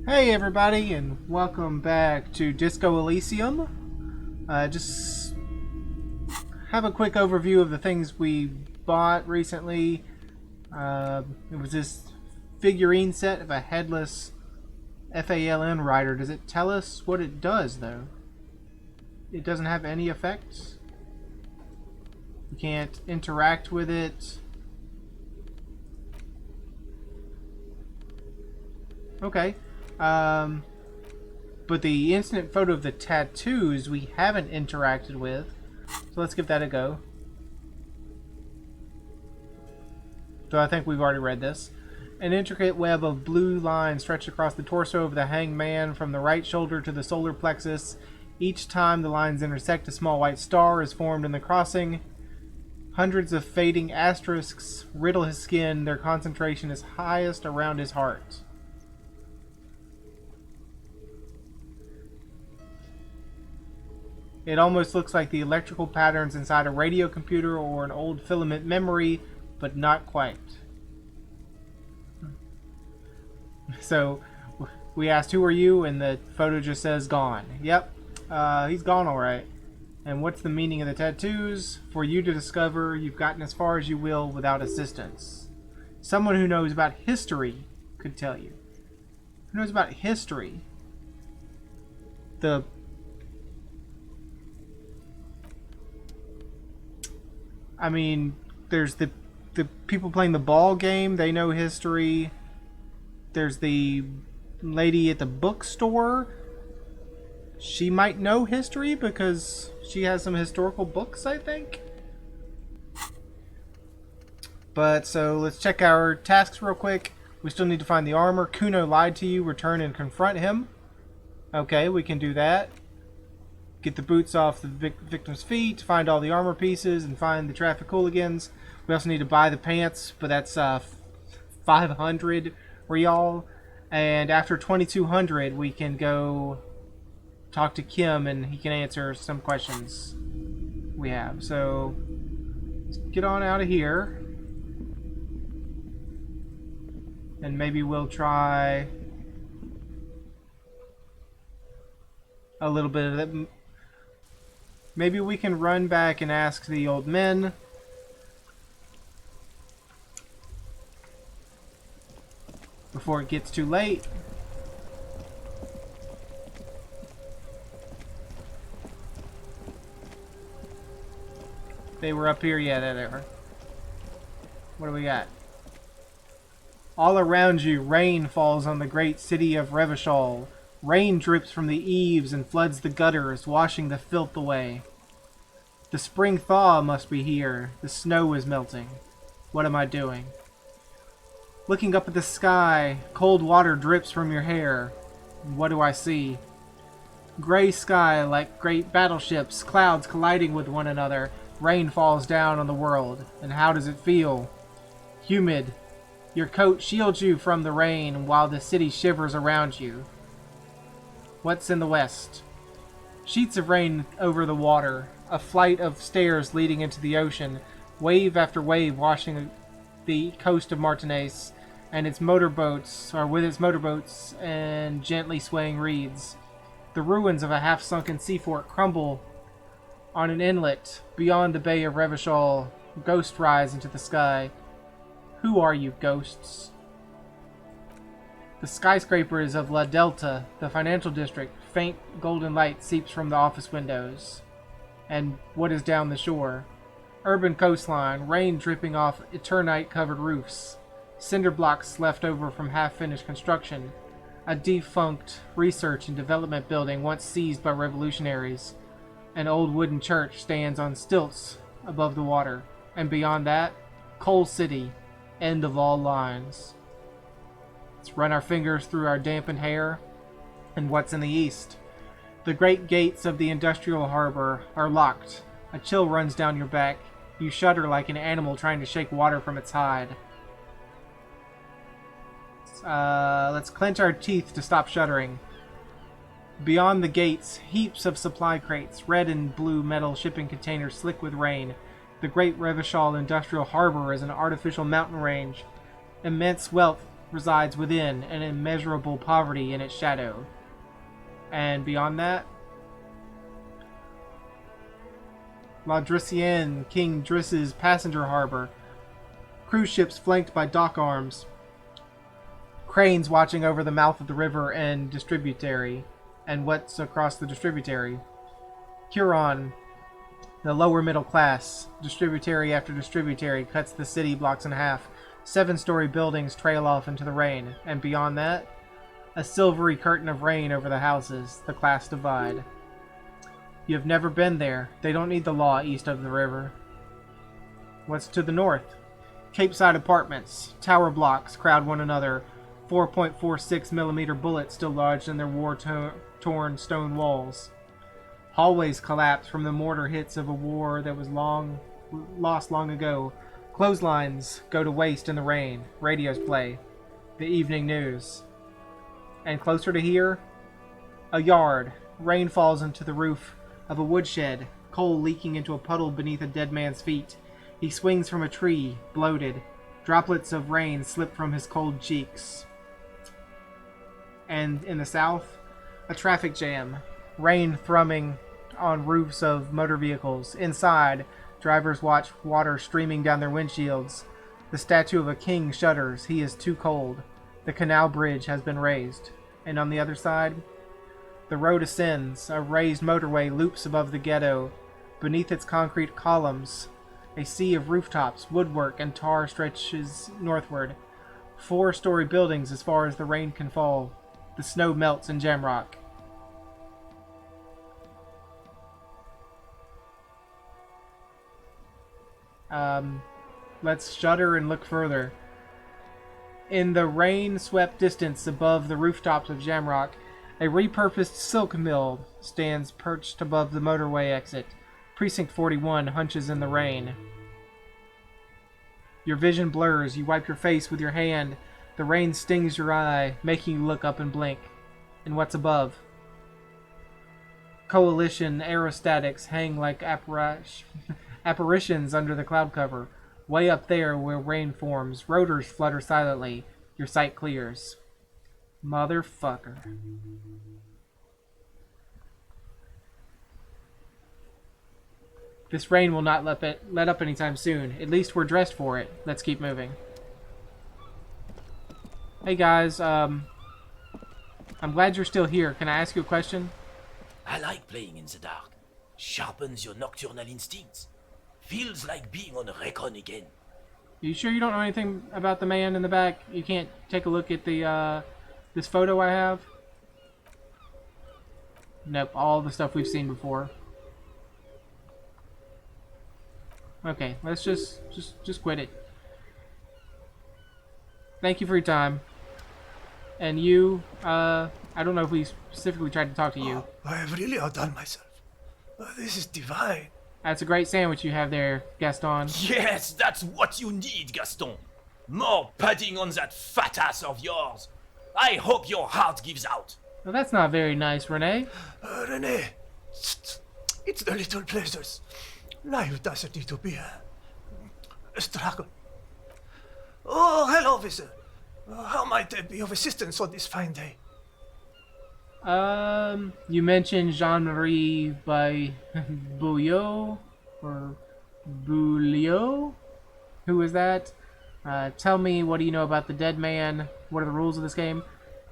Hey everybody, and welcome back to Disco Elysium. Just have a quick overview of the things we bought recently. It was this figurine set of a headless FALN rider. Does it tell us what it does, though? It doesn't have any effects. You can't interact with it. Okay. But the instant photo of the tattoos we haven't interacted with. So let's give that a go. So I think we've already read this. An intricate web of blue lines stretched across the torso of the hanged man from the right shoulder to the solar plexus. Each time the lines intersect, a small white star is formed in the crossing. Hundreds of fading asterisks riddle his skin. Their concentration is highest around his heart. It almost looks like the electrical patterns inside a radio computer or an old filament memory, but not quite. So we asked, who are you? And the photo just says gone. Yep, he's gone alright. And what's the meaning of the tattoos? For you to discover, you've gotten as far as you will without assistance. Someone who knows about history could tell you. Who knows about history? I mean, there's the people playing the ball game, they know history. There's the lady at the bookstore. She might know history because she has some historical books, I think. But so let's check our tasks real quick. We still need to find the armor. Kuno lied to you. Return and confront him. Okay, we can do that. Get the boots off the victim's feet, find all the armor pieces, and find the traffic hooligans. We also need to buy the pants, but that's 500 real. And after 2200, we can go talk to Kim, and he can answer some questions we have. So let's get on out of here, and maybe we'll try a little bit of that. Maybe we can run back and ask the old men. Before it gets too late. They were up here. Yeah, there they were. What do we got? All around you, rain falls on the great city of Revachol. Rain drips from the eaves and floods the gutters, washing the filth away. The spring thaw must be here. The snow is melting. What am I doing? Looking up at the sky, cold water drips from your hair. What do I see? Gray sky like great battleships, clouds colliding with one another. Rain falls down on the world. And how does it feel? Humid. Your coat shields you from the rain while the city shivers around you. What's in the west? Sheets of rain over the water, a flight of stairs leading into the ocean, wave after wave washing the coast of Martinez, and its motorboats, or with its motorboats and gently swaying reeds. The ruins of a half-sunken sea fort crumble on an inlet beyond the bay of Revachol. Ghosts rise into the sky. Who are you, ghosts? The skyscrapers of La Delta, the financial district, faint golden light seeps from the office windows. And what is down the shore? Urban coastline, rain dripping off eternite-covered roofs, cinder blocks left over from half-finished construction, a defunct research and development building once seized by revolutionaries. An old wooden church stands on stilts above the water, and beyond that, Coal City, end of all lines. Let's run our fingers through our dampened hair. And what's in the east? The great gates of the industrial harbor are locked. A chill runs down your back. You shudder like an animal trying to shake water from its hide. Let's clench our teeth to stop shuddering. Beyond the gates, heaps of supply crates, red and blue metal shipping containers slick with rain. The great Revachol industrial harbor is an artificial mountain range. Immense wealth resides within, and immeasurable poverty in its shadow. And beyond that, La Dricienne, King Driss's passenger harbor. Cruise ships flanked by dock arms. Cranes watching over the mouth of the river and distributary. And what's across the distributary? Huron, the lower middle class. Distributary after distributary cuts the city blocks in half. 7-story buildings trail off into the rain. And beyond that, a silvery curtain of rain over the houses. The class divide. You have never been there. They don't need the law east of the river. What's to the north? Capeside apartments. Tower blocks crowd one another. 4.46mm bullets still lodged in their war-torn stone walls. Hallways collapse from the mortar hits of a war that was lost long ago. Clotheslines go to waste in the rain. Radios play. The evening news. And closer to here, a yard. Rain falls into the roof of a woodshed, coal leaking into a puddle beneath a dead man's feet. He swings from a tree, bloated. Droplets of rain slip from his cold cheeks. And in the south, a traffic jam. Rain thrumming on roofs of motor vehicles. Inside, drivers watch water streaming down their windshields. The statue of a king shudders. He is too cold. The canal bridge has been raised. And on the other side, the road ascends. A raised motorway loops above the ghetto. Beneath its concrete columns, a sea of rooftops, woodwork, and tar stretches northward. 4-story buildings as far as the rain can fall. The snow melts in Jamrock. Let's shudder and look further. In the rain-swept distance above the rooftops of Jamrock, a repurposed silk mill stands perched above the motorway exit. Precinct 41 hunches in the rain. Your vision blurs. You wipe your face with your hand. The rain stings your eye, making you look up and blink. And what's above? Coalition aerostatics hang like apparitions under the cloud cover. Way up there where rain forms, rotors flutter silently. Your sight clears. Motherfucker. This rain will not let up anytime soon. At least we're dressed for it. Let's keep moving. Hey guys, I'm glad you're still here. Can I ask you a question? I like playing in the dark. Sharpens your nocturnal instincts. Feels like being on a recon again. You sure you don't know anything about the man in the back? You can't take a look at the, this photo I have? Nope, all the stuff we've seen before. Okay, let's just quit it. Thank you for your time. And you, I don't know if we specifically tried to talk to you. I have really outdone myself. This is divine. That's a great sandwich you have there, Gaston. Yes, that's what you need, Gaston. More padding on that fat ass of yours. I hope your heart gives out. Well, that's not very nice, Renee. Renee, it's the little pleasures. Life doesn't need to be a struggle. Oh, hello, officer. How might I be of assistance on this fine day? You mentioned Jean-Marie by Bouillot or Bouillot? Who is that? Tell me, what do you know about the dead man? What are the rules of this game?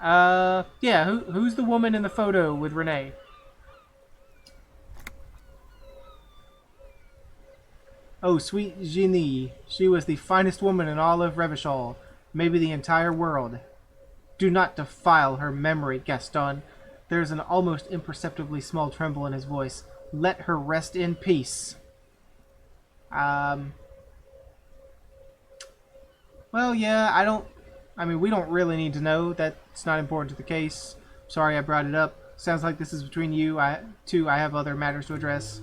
Yeah, who's the woman in the photo with Renee? Oh, sweet Jeannie. She was the finest woman in all of Revachol, maybe the entire world. Do not defile her memory, Gaston. There is an almost imperceptibly small tremble in his voice. Let her rest in peace. Well, yeah, we don't really need to know. That's not important to the case. Sorry I brought it up. Sounds like this is between you two. I have other matters to address.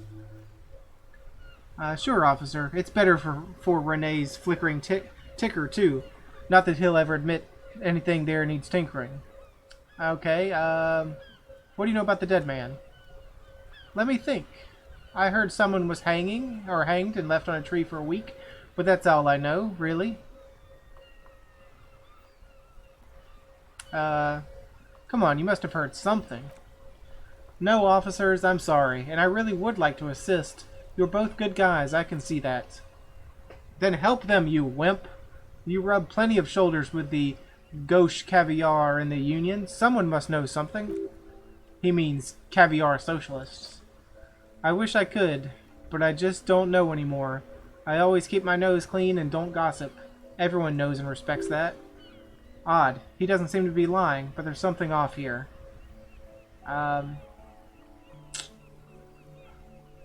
Sure, officer. It's better for Renee's flickering ticker, too. Not that he'll ever admit anything there needs tinkering. Okay, what do you know about the dead man? Let me think. I heard someone was hanged and left on a tree for a week, but that's all I know, really. Come on, you must have heard something. No, officers, I'm sorry, and I really would like to assist. You're both good guys, I can see that. Then help them, you wimp. You rub plenty of shoulders with the gauche caviar in the Union. Someone must know something. He means caviar socialists. I wish I could, but I just don't know anymore. I always keep my nose clean and don't gossip. Everyone knows and respects that. Odd. He doesn't seem to be lying, but there's something off here.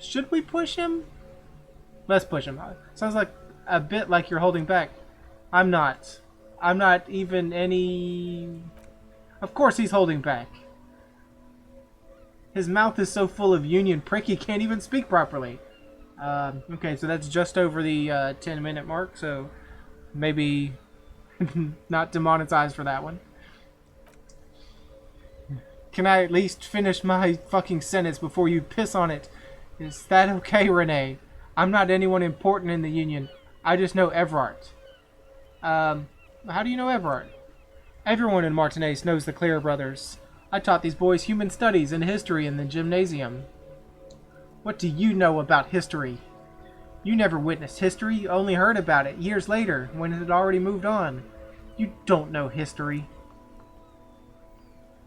Should we push him? Let's push him. Sounds like a bit like you're holding back. I'm not. I'm not even any... Of course he's holding back. His mouth is so full of Union prick he can't even speak properly. Okay, so that's just over the 10-minute mark, so maybe not demonetized for that one. Can I at least finish my fucking sentence before you piss on it? Is that okay, Renee? I'm not anyone important in the Union. I just know Everard. How do you know Everard? Everyone in Martinaise knows the Clear brothers. I taught these boys human studies and history in the gymnasium. What do you know about history? You never witnessed history, you only heard about it years later, when it had already moved on. You don't know history.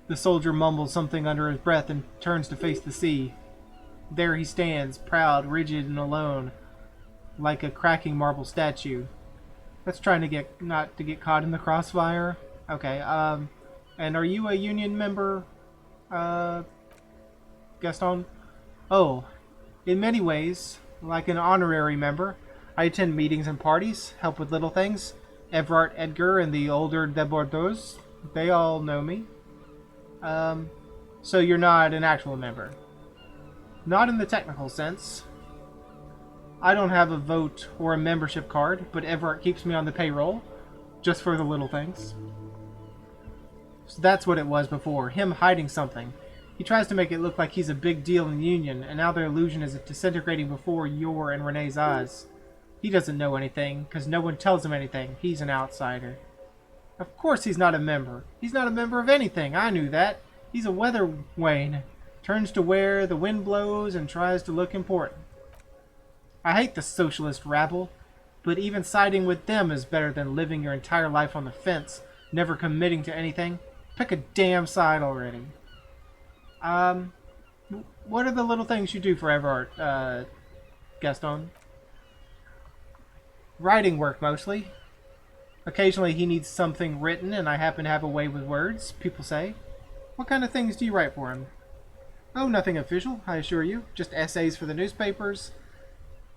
The soldier mumbles something under his breath and turns to face the sea. There he stands, proud, rigid, and alone, like a cracking marble statue. That's trying to not to get caught in the crossfire. Okay, and are you a Union member, Gaston? Oh, in many ways, like an honorary member. I attend meetings and parties, help with little things. Everard, Edgar, and the older de Bordeaux, they all know me. So you're not an actual member. Not in the technical sense. I don't have a vote or a membership card, but Everard keeps me on the payroll, just for the little things. So that's what it was before, him hiding something. He tries to make it look like he's a big deal in the Union, and now their illusion is disintegrating before your and Renee's eyes. He doesn't know anything, because no one tells him anything. He's an outsider. Of course he's not a member. He's not a member of anything, I knew that. He's a weather vane. Turns to where the wind blows and tries to look important. I hate the socialist rabble, but even siding with them is better than living your entire life on the fence, never committing to anything. Pick a damn side already. What are the little things you do for Everard, Gaston? Writing work, mostly. Occasionally he needs something written, and I happen to have a way with words, people say. What kind of things do you write for him? Oh, nothing official, I assure you. Just essays for the newspapers.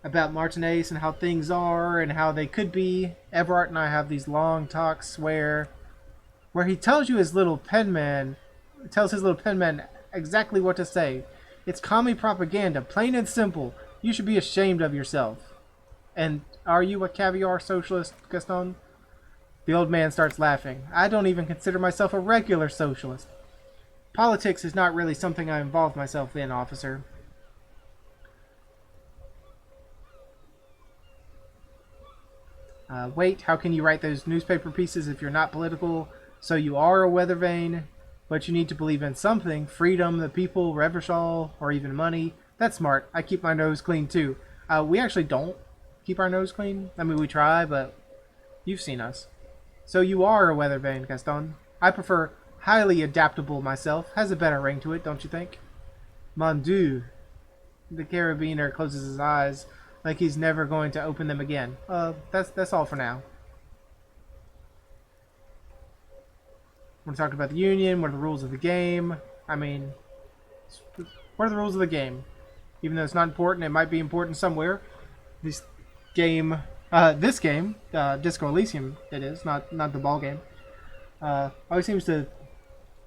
About Martinaise and how things are and how they could be. Everard and I have these long talks where he tells you his little penman, exactly what to say. It's commie propaganda, plain and simple. You should be ashamed of yourself. And are you a caviar socialist, Gaston? The old man starts laughing. I don't even consider myself a regular socialist. Politics is not really something I involve myself in, officer. Wait, how can you write those newspaper pieces if you're not political? So you are a weather vane, but you need to believe in something. Freedom, the people, Revachol, or even money. That's smart. I keep my nose clean too. We actually don't keep our nose clean. I mean, we try, but you've seen us. So you are a weather vane, Gaston. I prefer highly adaptable myself. Has a better ring to it, don't you think? Mon Dieu. The carabiner closes his eyes like he's never going to open them again. That's all for now. We're talking about the Union. What are the rules of the game? I mean, what are the rules of the game? Even though it's not important, it might be important somewhere. This game, Disco Elysium, it is, not the ball game. Always seems to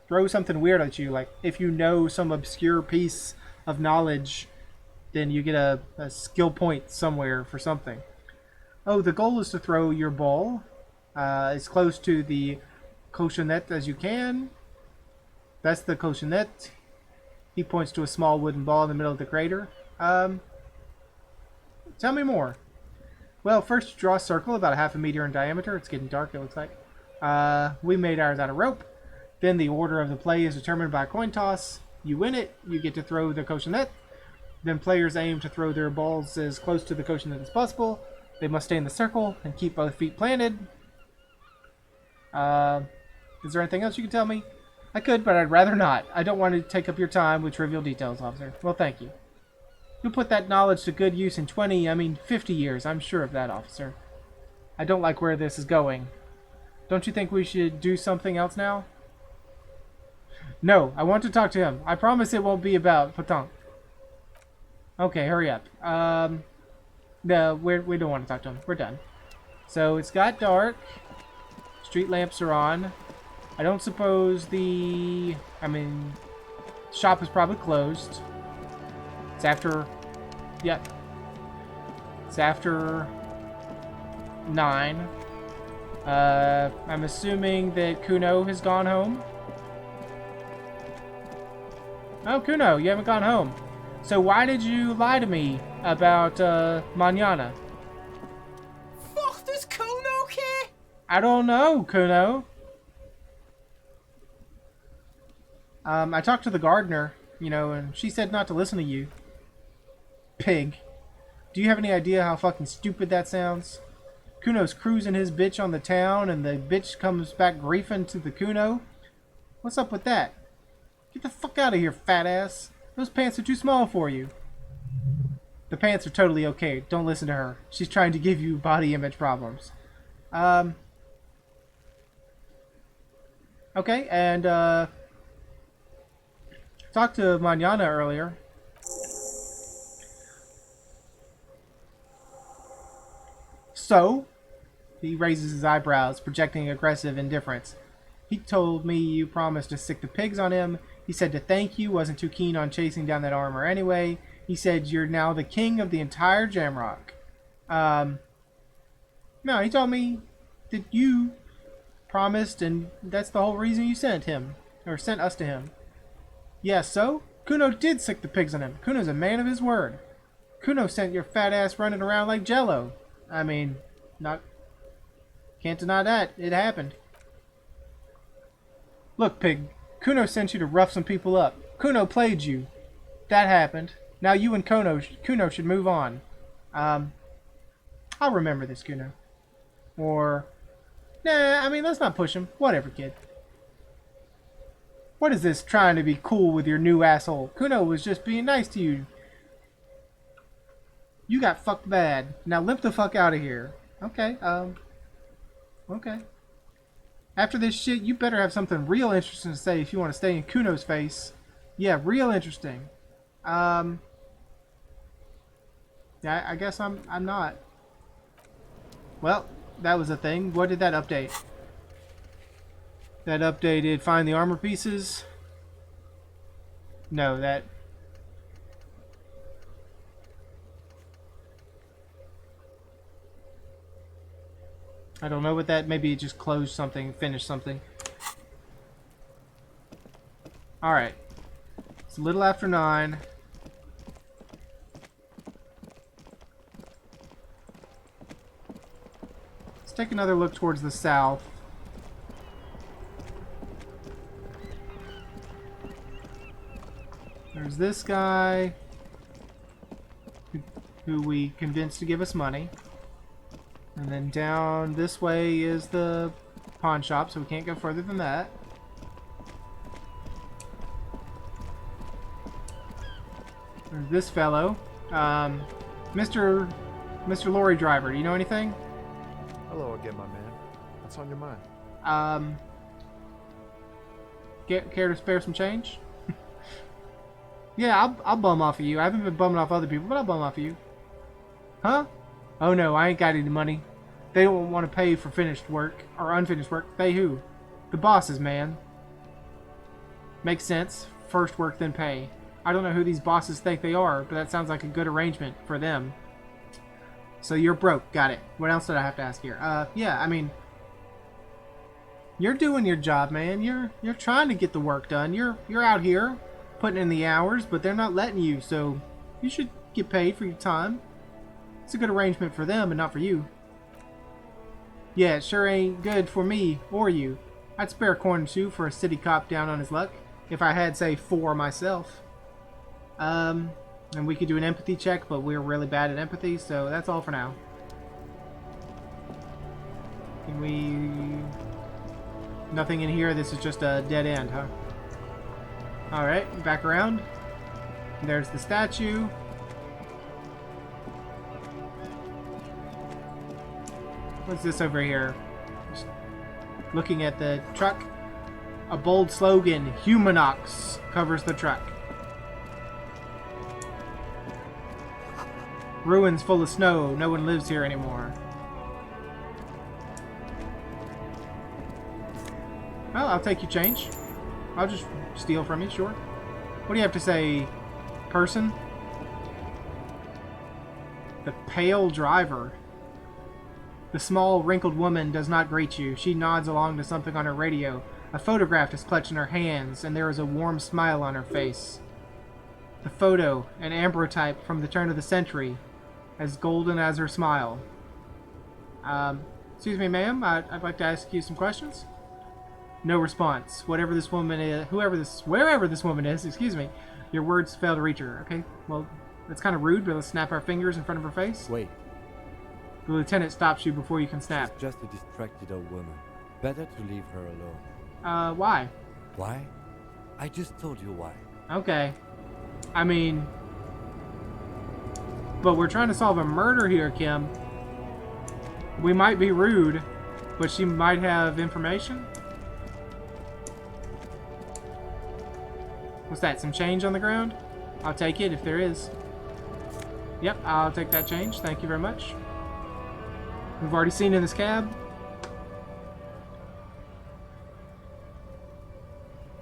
throw something weird at you. Like, if you know some obscure piece of knowledge, then you get a skill point somewhere for something. Oh, the goal is to throw your ball as close to the cochonnet as you can. That's the cochonnet. He points to a small wooden ball in the middle of the crater. Tell me more. Well, first you draw a circle about 1/2 meter in diameter. It's getting dark, it looks like. We made ours out of rope. Then the order of the play is determined by a coin toss. You win it, you get to throw the cochonnet. Then players aim to throw their balls as close to the cochonnet as possible. They must stay in the circle and keep both feet planted. Is there anything else you can tell me? I could, but I'd rather not. I don't want to take up your time with trivial details, officer. Well, thank you. You'll put that knowledge to good use in 50 years. I'm sure of that, officer. I don't like where this is going. Don't you think we should do something else now? No, I want to talk to him. I promise it won't be about Patong. Okay, hurry up. No, we don't want to talk to him. We're done. So it's got dark. Street lamps are on. I don't suppose shop is probably closed. It's after, yep. It's after 9. I'm assuming that Kuno has gone home. Oh, Kuno, you haven't gone home. So why did you lie to me about Manana? Fuck, does Kuno care? I don't know, Kuno. I talked to the gardener, and she said not to listen to you. Pig. Do you have any idea how fucking stupid that sounds? Kuno's cruising his bitch on the town, and the bitch comes back griefing to the Kuno? What's up with that? Get the fuck out of here, fat ass. Those pants are too small for you. The pants are totally okay. Don't listen to her. She's trying to give you body image problems. Okay, and, talked to Manana earlier. So, he raises his eyebrows, projecting aggressive indifference. He told me you promised to stick the pigs on him. He said to thank you, wasn't too keen on chasing down that armor anyway. He said you're now the king of the entire Jamrock. No, he told me that you promised, and that's the whole reason you sent him, or sent us to him. Yeah, so? Kuno did stick the pigs on him. Kuno's a man of his word. Kuno sent your fat ass running around like Jello. Can't deny that. It happened. Look, pig. Kuno sent you to rough some people up. Kuno played you. That happened. Now you and Kuno should move on. I'll remember this, Kuno. Or, nah, let's not push him. Whatever, kid. What is this trying to be cool with your new asshole? Kuno was just being nice to you. You got fucked bad. Now limp the fuck out of here. Okay, okay. After this shit, you better have something real interesting to say if you want to stay in Kuno's face. Yeah, real interesting. Yeah, I guess I'm not. Well, that was a thing. What did that update? That updated find the armor pieces. No, that... I don't know what that... Maybe it just closed something, finished something. Alright. It's a little after 9. Let's take another look towards the south. There's this guy who we convinced to give us money. And then down this way is the pawn shop, so we can't go further than that. There's this fellow. Mr. Lorry Driver, do you know anything? Hello again, my man. What's on your mind? Care to spare some change? Yeah, I'll bum off of you. I haven't been bumming off other people, but I'll bum off of you. Huh? Oh no, I ain't got any money. They don't want to pay for finished work, or unfinished work. Pay who? The bosses, man. Makes sense. First work, then pay. I don't know who these bosses think they are, but that sounds like a good arrangement for them. So you're broke. Got it. What else did I have to ask here? Yeah, you're doing your job, man. You're trying to get the work done. You're out here putting in the hours, but they're not letting you, so you should get paid for your time. It's a good arrangement for them and not for you. Yeah, it sure ain't good for me or you. I'd spare a coin or two for a city cop down on his luck. If I had, say, 4 myself. And we could do an empathy check, but we're really bad at empathy, so that's all for now. Can we... Nothing in here, this is just a dead end, huh? Alright, back around. There's the statue. What's this over here? Just looking at the truck. A bold slogan, Humanox, covers the truck. Ruins full of snow. No one lives here anymore. Well, I'll take your change. I'll just steal from you, sure. What do you have to say, person? The pale driver. The small, wrinkled woman does not greet you. She nods along to something on her radio. A photograph is clutched in her hands, and there is a warm smile on her face. The photo, an ambrotype from the turn of the century, as golden as her smile. Excuse me, ma'am. I'd like to ask you some questions. No response. Whatever this woman is, wherever this woman is, excuse me, your words fail to reach her. Okay, well, that's kind of rude, but let's snap our fingers in front of her face. Wait, The lieutenant stops you before you can snap. she's just a distracted old woman. Better to leave her alone. Why? Why? I just told you why. Okay. I mean... But we're trying to solve a murder here, Kim. We might be rude, but she might have information? What's that, some change on the ground? I'll take it if there is. Yep, I'll take that change. Thank you very much. We've already seen in this cab.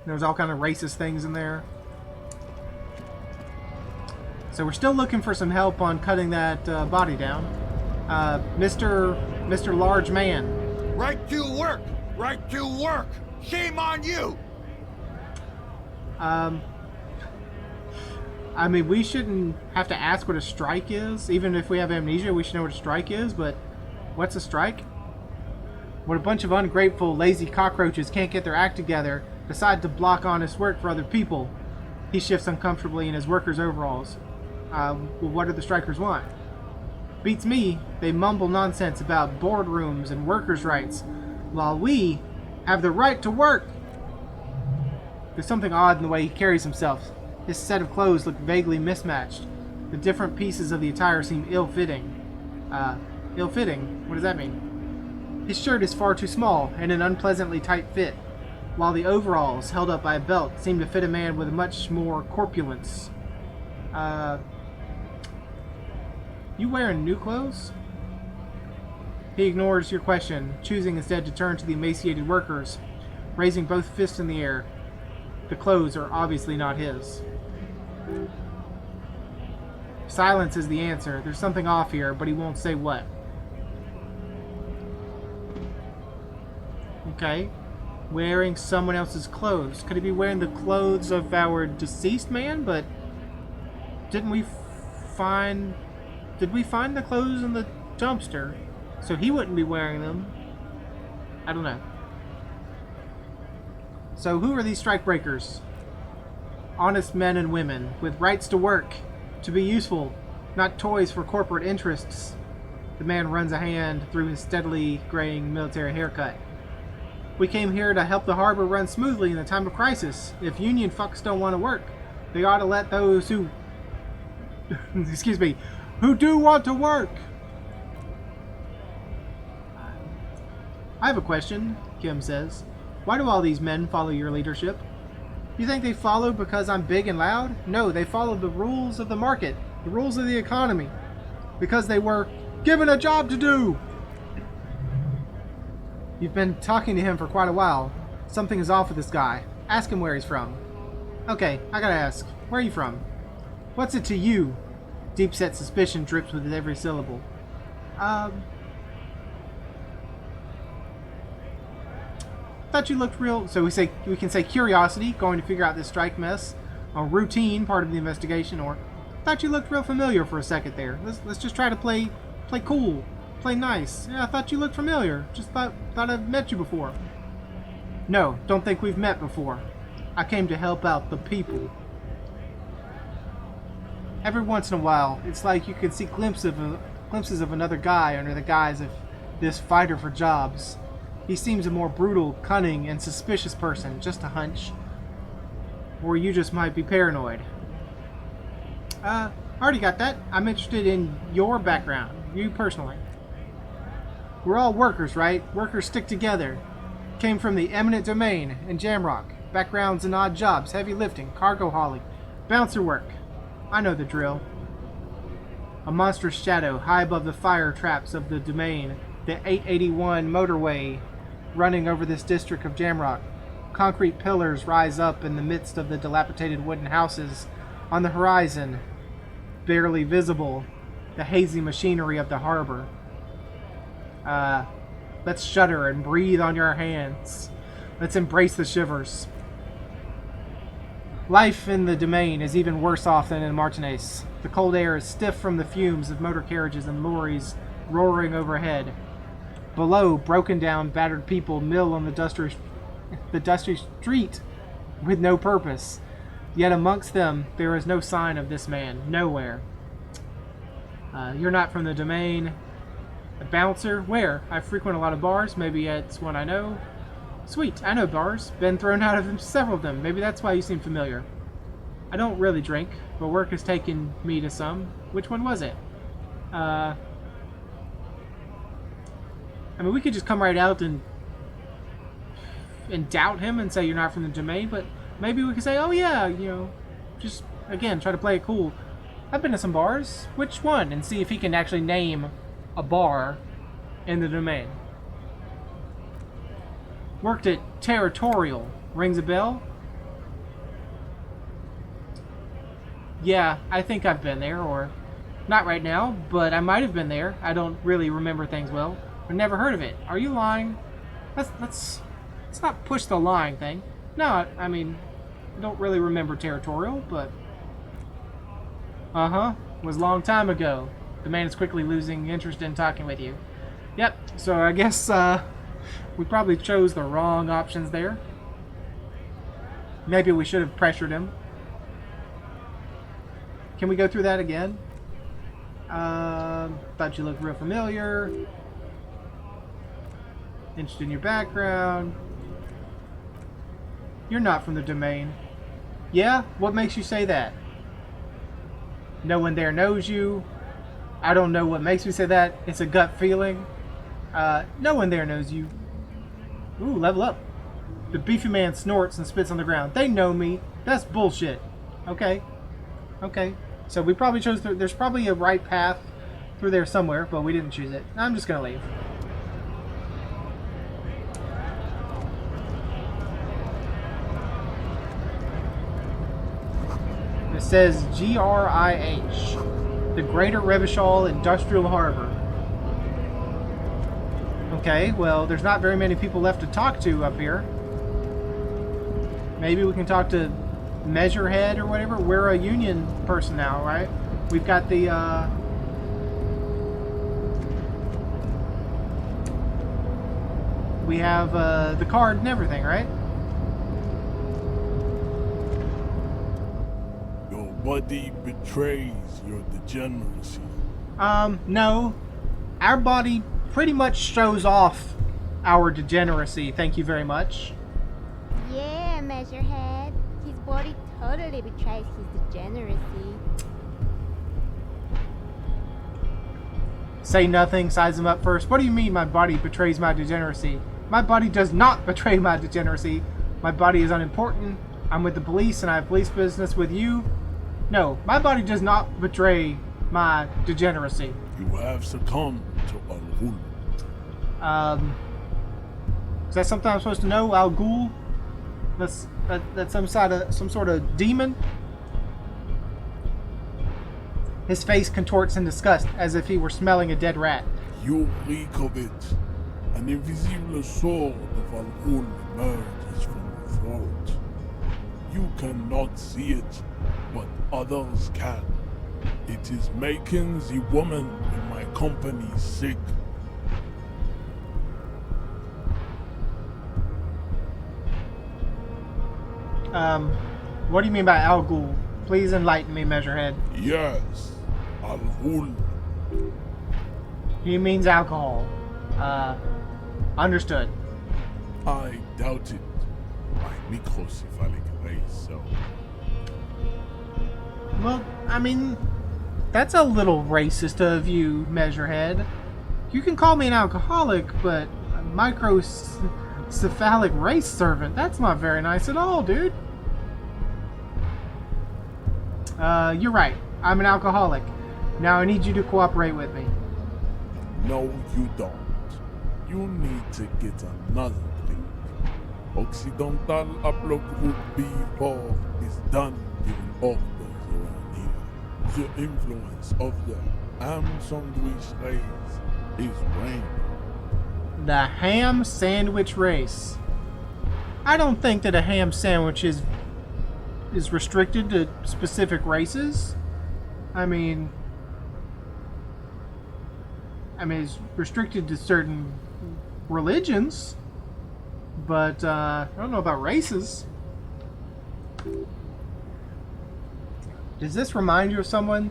There's all kind of racist things in there. So we're still looking for some help on cutting that body down. Mr. Large Man. Right to work! Right to work! Shame on you! I mean, we shouldn't have to ask what a strike is. Even if we have amnesia, we should know what a strike is, but what's a strike? When a bunch of ungrateful, lazy cockroaches can't get their act together, decide to block honest work for other people. He shifts uncomfortably in his worker's overalls. Well, what do the strikers want? Beats me, they mumble nonsense about boardrooms and workers' rights, while we have the right to work. There's something odd in the way he carries himself. His set of clothes look vaguely mismatched. The different pieces of the attire seem ill-fitting. Ill-fitting? What does that mean? His shirt is far too small and an unpleasantly tight fit, while the overalls, held up by a belt, seem to fit a man with much more corpulence. You wearing new clothes? He ignores your question, choosing instead to turn to the emaciated workers, raising both fists in the air. The clothes are obviously not his. Silence is the answer. There's something off here, but he won't say what. Okay. Wearing someone else's clothes. Could he be wearing the clothes of our deceased man? But didn't we find... Did we find the clothes in the dumpster? So he wouldn't be wearing them. I don't know. So who are these strikebreakers? Honest men and women with rights to work, to be useful, not toys for corporate interests. The man runs a hand through his steadily graying military haircut. We came here to help the harbor run smoothly in a time of crisis. If union fucks don't want to work, they ought to let those who... excuse me, who do want to work. I have a question, Kim says. Why do all these men follow your leadership? You think they follow because I'm big and loud? No, they follow the rules of the market, the rules of the economy, because they were given a job to do. You've been talking to him for quite a while. Something is off with this guy. Ask him where he's from. Okay, I gotta ask. Where are you from? What's it to you? Deep-set suspicion drips with every syllable. Thought you looked real... So we can say curiosity, going to figure out this strike mess. A routine, part of the investigation, or... Thought you looked real familiar for a second there. Let's just try to play cool. Play nice. Yeah, I thought you looked familiar. Just thought I've met you before. No, don't think we've met before. I came to help out the people. Every once in a while, it's like you can see glimpses of another guy under the guise of this fighter for jobs. He seems a more brutal, cunning, and suspicious person, just a hunch. Or you just might be paranoid. Already got that. I'm interested in your background, you personally. We're all workers, right? Workers stick together. Came from the eminent domain in Jamrock. Backgrounds in odd jobs, heavy lifting, cargo hauling, bouncer work. I know the drill. A monstrous shadow high above the fire traps of the domain, the 881 motorway running over this district of Jamrock. Concrete pillars rise up in the midst of the dilapidated wooden houses. On the horizon, barely visible, the hazy machinery of the harbor. Let's shudder and breathe on your hands. Let's embrace the shivers. Life in the domain is even worse off than in Martinez. The cold air is stiff from the fumes of motor carriages and lorries roaring overhead. Below, broken down, battered people mill on the dusty street with no purpose. Yet amongst them, there is no sign of this man. Nowhere. You're not from the domain. A bouncer? Where? I frequent a lot of bars. Maybe it's one I know. Sweet, I know bars. Been thrown out of several of them. Maybe that's why you seem familiar. I don't really drink, but work has taken me to some. Which one was it? I mean, we could just come right out and doubt him and say you're not from the domain, but maybe we could say, oh yeah, you know, just, again, try to play it cool. I've been to some bars. Which one? And see if he can actually name a bar in the domain. Worked at Territorial. Rings a bell? Yeah, I think I've been there, or not right now, but I might have been there. I don't really remember things well. I've never heard of it. Are you lying? Let's not push the lying thing. No, I mean, I don't really remember Territorial, but... It was a long time ago. The man is quickly losing interest in talking with you. Yep, so I guess, we probably chose the wrong options there. Maybe we should have pressured him. Can we go through that again? Thought you looked real familiar. Interested in your background. You're not from the domain. Yeah? What makes you say that? No one there knows you. I don't know what makes me say that. It's a gut feeling. No one there knows you. Ooh, level up. The beefy man snorts and spits on the ground. They know me. That's bullshit. Okay. Okay. So we probably chose... There's probably a right path through there somewhere, but we didn't choose it. I'm just going to leave. It says GRIH. The Greater Revachol Industrial Harbor. Okay, well, there's not very many people left to talk to up here. Maybe we can talk to Measurehead or whatever. We're a union person now, right? We've got the, we have, the card and everything, right? Your body betrays your degeneracy. No. Our body pretty much shows off our degeneracy, thank you very much. Yeah, Measurehead. His body totally betrays his degeneracy. Say nothing, size him up first. What do you mean my body betrays my degeneracy? My body does not betray my degeneracy. My body is unimportant. I'm with the police and I have police business with you. No, my body does not betray my degeneracy. You have succumbed to Al-Ghul. Is that something I'm supposed to know? Al Ghul? That's some sort of demon? His face contorts in disgust, as if he were smelling a dead rat. You reek of it. An invisible sword of Al-Ghul emerges from your throat. You cannot see it, but others can. It is making the woman in my company sick. What do you mean by Al Ghul? Please enlighten me, Measurehead. Yes, Al Ghul. He means alcohol. Understood. I doubt it. My microcephalic race, so. Well, I mean, that's a little racist of you, Measurehead. You can call me an alcoholic, but a microcephalic race servant, that's not very nice at all, dude. You're right. I'm an alcoholic. Now I need you to cooperate with me. No, you don't. You need to get another drink. Occidental Upload Group B4 is done giving orders around here. The influence of the ham sandwich race is reigning. The ham sandwich race. I don't think that a ham sandwich is restricted to specific races. I mean, it's restricted to certain religions, but I don't know about races. Does this remind you of someone?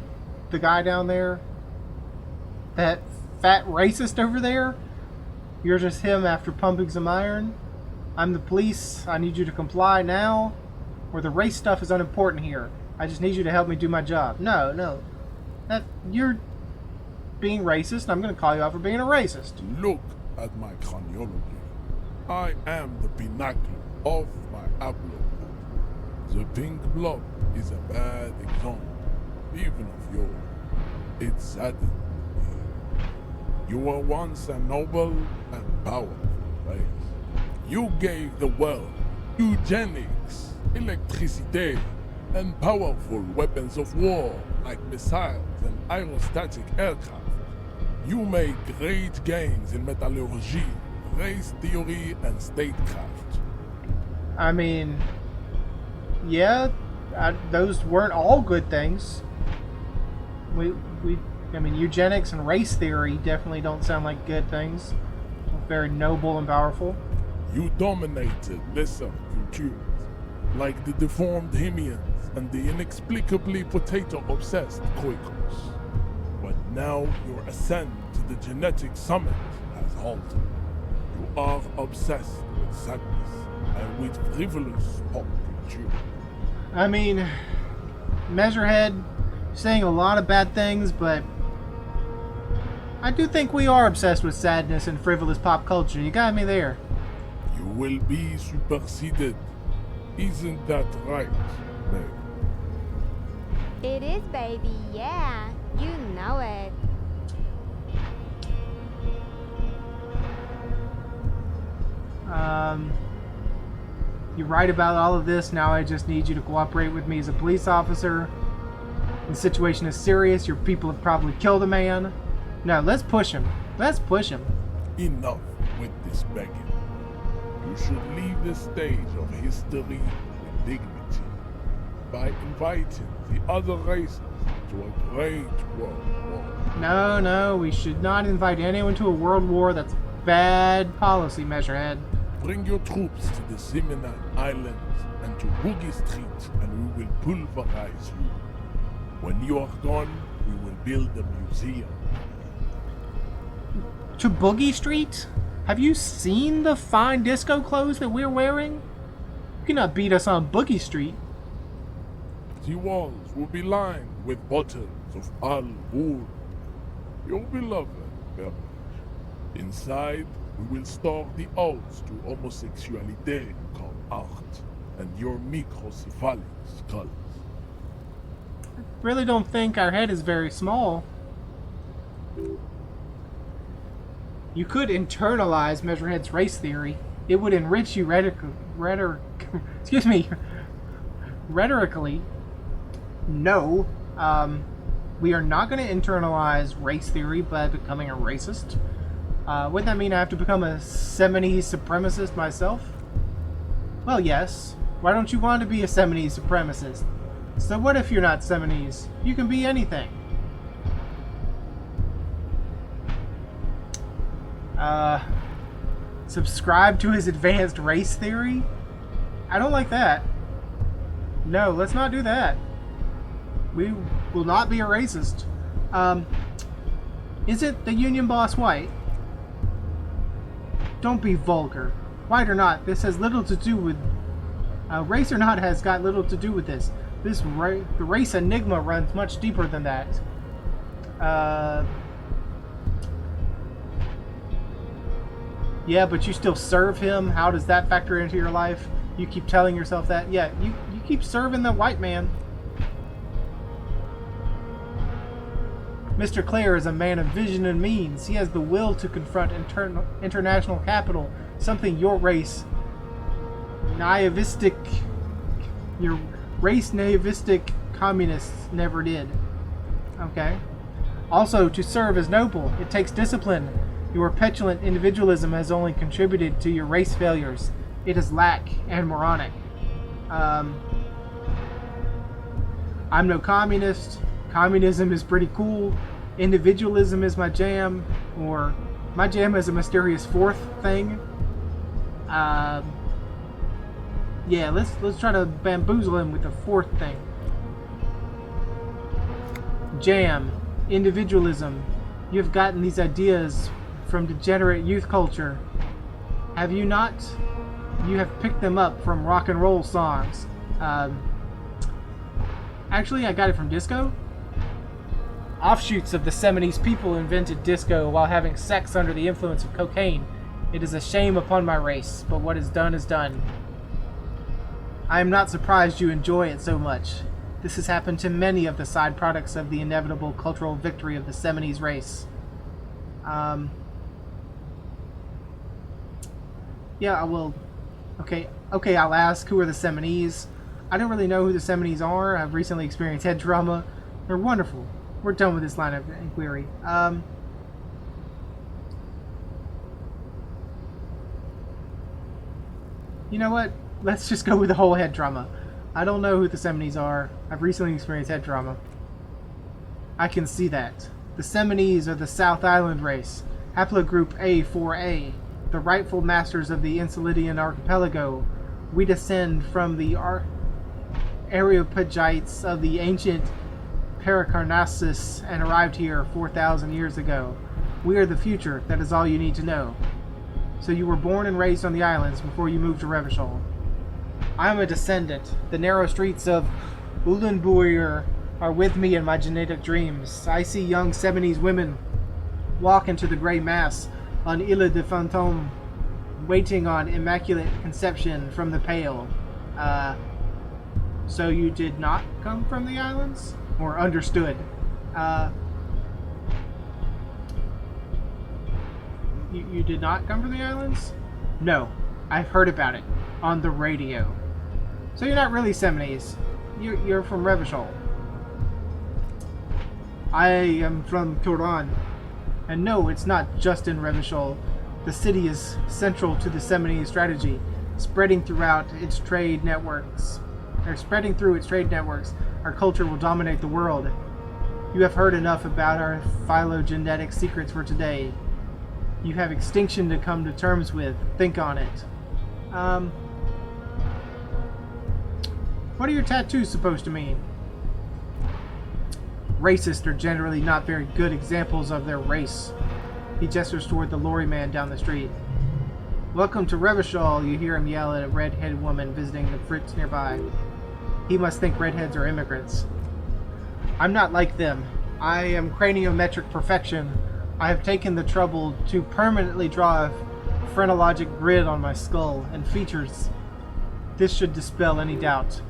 The guy down there? That fat racist over there? You're just him after pumping some iron? I'm the police. I need you to comply now, or the race stuff is unimportant here. I just need you to help me do my job. No. You're being racist, and I'm going to call you out for being a racist. Look at my craniology. I am the pinnacle of my upload. The pink blob is a bad example, even of yours. It saddens me. You were once a noble and powerful race. You gave the world eugenics, electricity, and powerful weapons of war like missiles and aerostatic aircraft. You made great gains in metallurgy, race theory, and statecraft. I mean, yeah, those weren't all good things. I mean, eugenics and race theory definitely don't sound like good things. Very noble and powerful. You dominated lesser cultures, like the deformed Hemians and the inexplicably potato-obsessed Quakers. But now your ascent to the genetic summit has halted. You are obsessed with sadness and with frivolous pop culture. I mean, Measurehead, saying a lot of bad things, but I do think we are obsessed with sadness and frivolous pop culture. You got me there. You will be superseded. Isn't that right, babe? It is, baby, yeah. You know it. You're right about all of this. Now I just need you to cooperate with me as a police officer. The situation is serious. Your people have probably killed a man. No, let's push him. Let's push him. Enough with this begging. You should leave the stage of history with dignity by inviting the other races to a great world war. No, we should not invite anyone to a world war. That's bad policy, Measurehead. Bring your troops to the Seminole Islands and to Boogie Street, and we will pulverize you. When you are gone, we will build a museum. To Boogie Street? Have you seen the fine disco clothes that we're wearing? You cannot beat us on Boogie Street. The walls will be lined with bottles of Al Ghul, your beloved beverage. Inside, we will store the odes to homosexuality called art and your microcephalic skulls. Really don't think our head is very small. You could internalize Measurehead's race theory. It would enrich you rhetorically. No, we are not going to internalize race theory by becoming a racist. Wouldn't that mean I have to become a Semini supremacist myself? Well, yes. Why don't you want to be a Semini supremacist? So what if you're not Seminis? You can be anything. Subscribe to his advanced race theory? I don't like that. No, let's not do that. We will not be a racist. Is it the union boss white? Don't be vulgar. White or not, this has little to do with... race or not has got little to do with this. The race enigma runs much deeper than that. Yeah, but you still serve him. How does that factor into your life? You keep telling yourself that. Yeah, you keep serving the white man. Mr. Clare is a man of vision and means. He has the will to confront international capital, something your race naivistic communists never did. Okay. Also, to serve is noble. It takes discipline. Your petulant individualism has only contributed to your race failures. It is lack and moronic. I'm no communist. Communism is pretty cool. Individualism is my jam. Or my jam is a mysterious fourth thing. Yeah, let's try to bamboozle him with the fourth thing. Jam. Individualism. You've gotten these ideas from degenerate youth culture. Have you not? You have picked them up from rock and roll songs. Actually, I got it from disco. Offshoots of the 70s people invented disco while having sex under the influence of cocaine. It is a shame upon my race, but what is done is done. I am not surprised you enjoy it so much. This has happened to many of the side products of the inevitable cultural victory of the 70s race. Yeah, well, okay, I'll ask, who are the Seminese? I don't really know who the Seminese are. I've recently experienced head trauma. They're wonderful. We're done with this line of inquiry. You know what? Let's just go with the whole head trauma. I don't know who the Seminese are. I've recently experienced head trauma. I can see that. The Seminese are the South Island race, haplogroup A4A, the rightful masters of the Insulatean archipelago. We descend from the Areopagites of the ancient Pericarnassus and arrived here 4,000 years ago. We are the future, that is all you need to know. So you were born and raised on the islands before you moved to Revachol. I am a descendant. The narrow streets of Ulenbuir are with me in my genetic dreams. I see young Seminese women walk into the grey mass on Ile de Fantôme, waiting on Immaculate Conception from the Pale. So you did not come from the islands? Or understood? You did not come from the islands? No. I've heard about it. On the radio. So you're not really Seminese. You're from Revachol. I am from Turan. And no, it's not just in Revachol. The city is central to the Seminese strategy, spreading through its trade networks. Our culture will dominate the world. You have heard enough about our phylogenetic secrets for today. You have extinction to come to terms with. Think on it. What are your tattoos supposed to mean? Racists are generally not very good examples of their race. He gestures toward the lorry man down the street. Welcome to Revachol, you hear him yell at a red-headed woman visiting the Fritz nearby. He must think redheads are immigrants. I'm not like them. I am craniometric perfection. I have taken the trouble to permanently draw a phrenologic grid on my skull and features. This should dispel any doubt.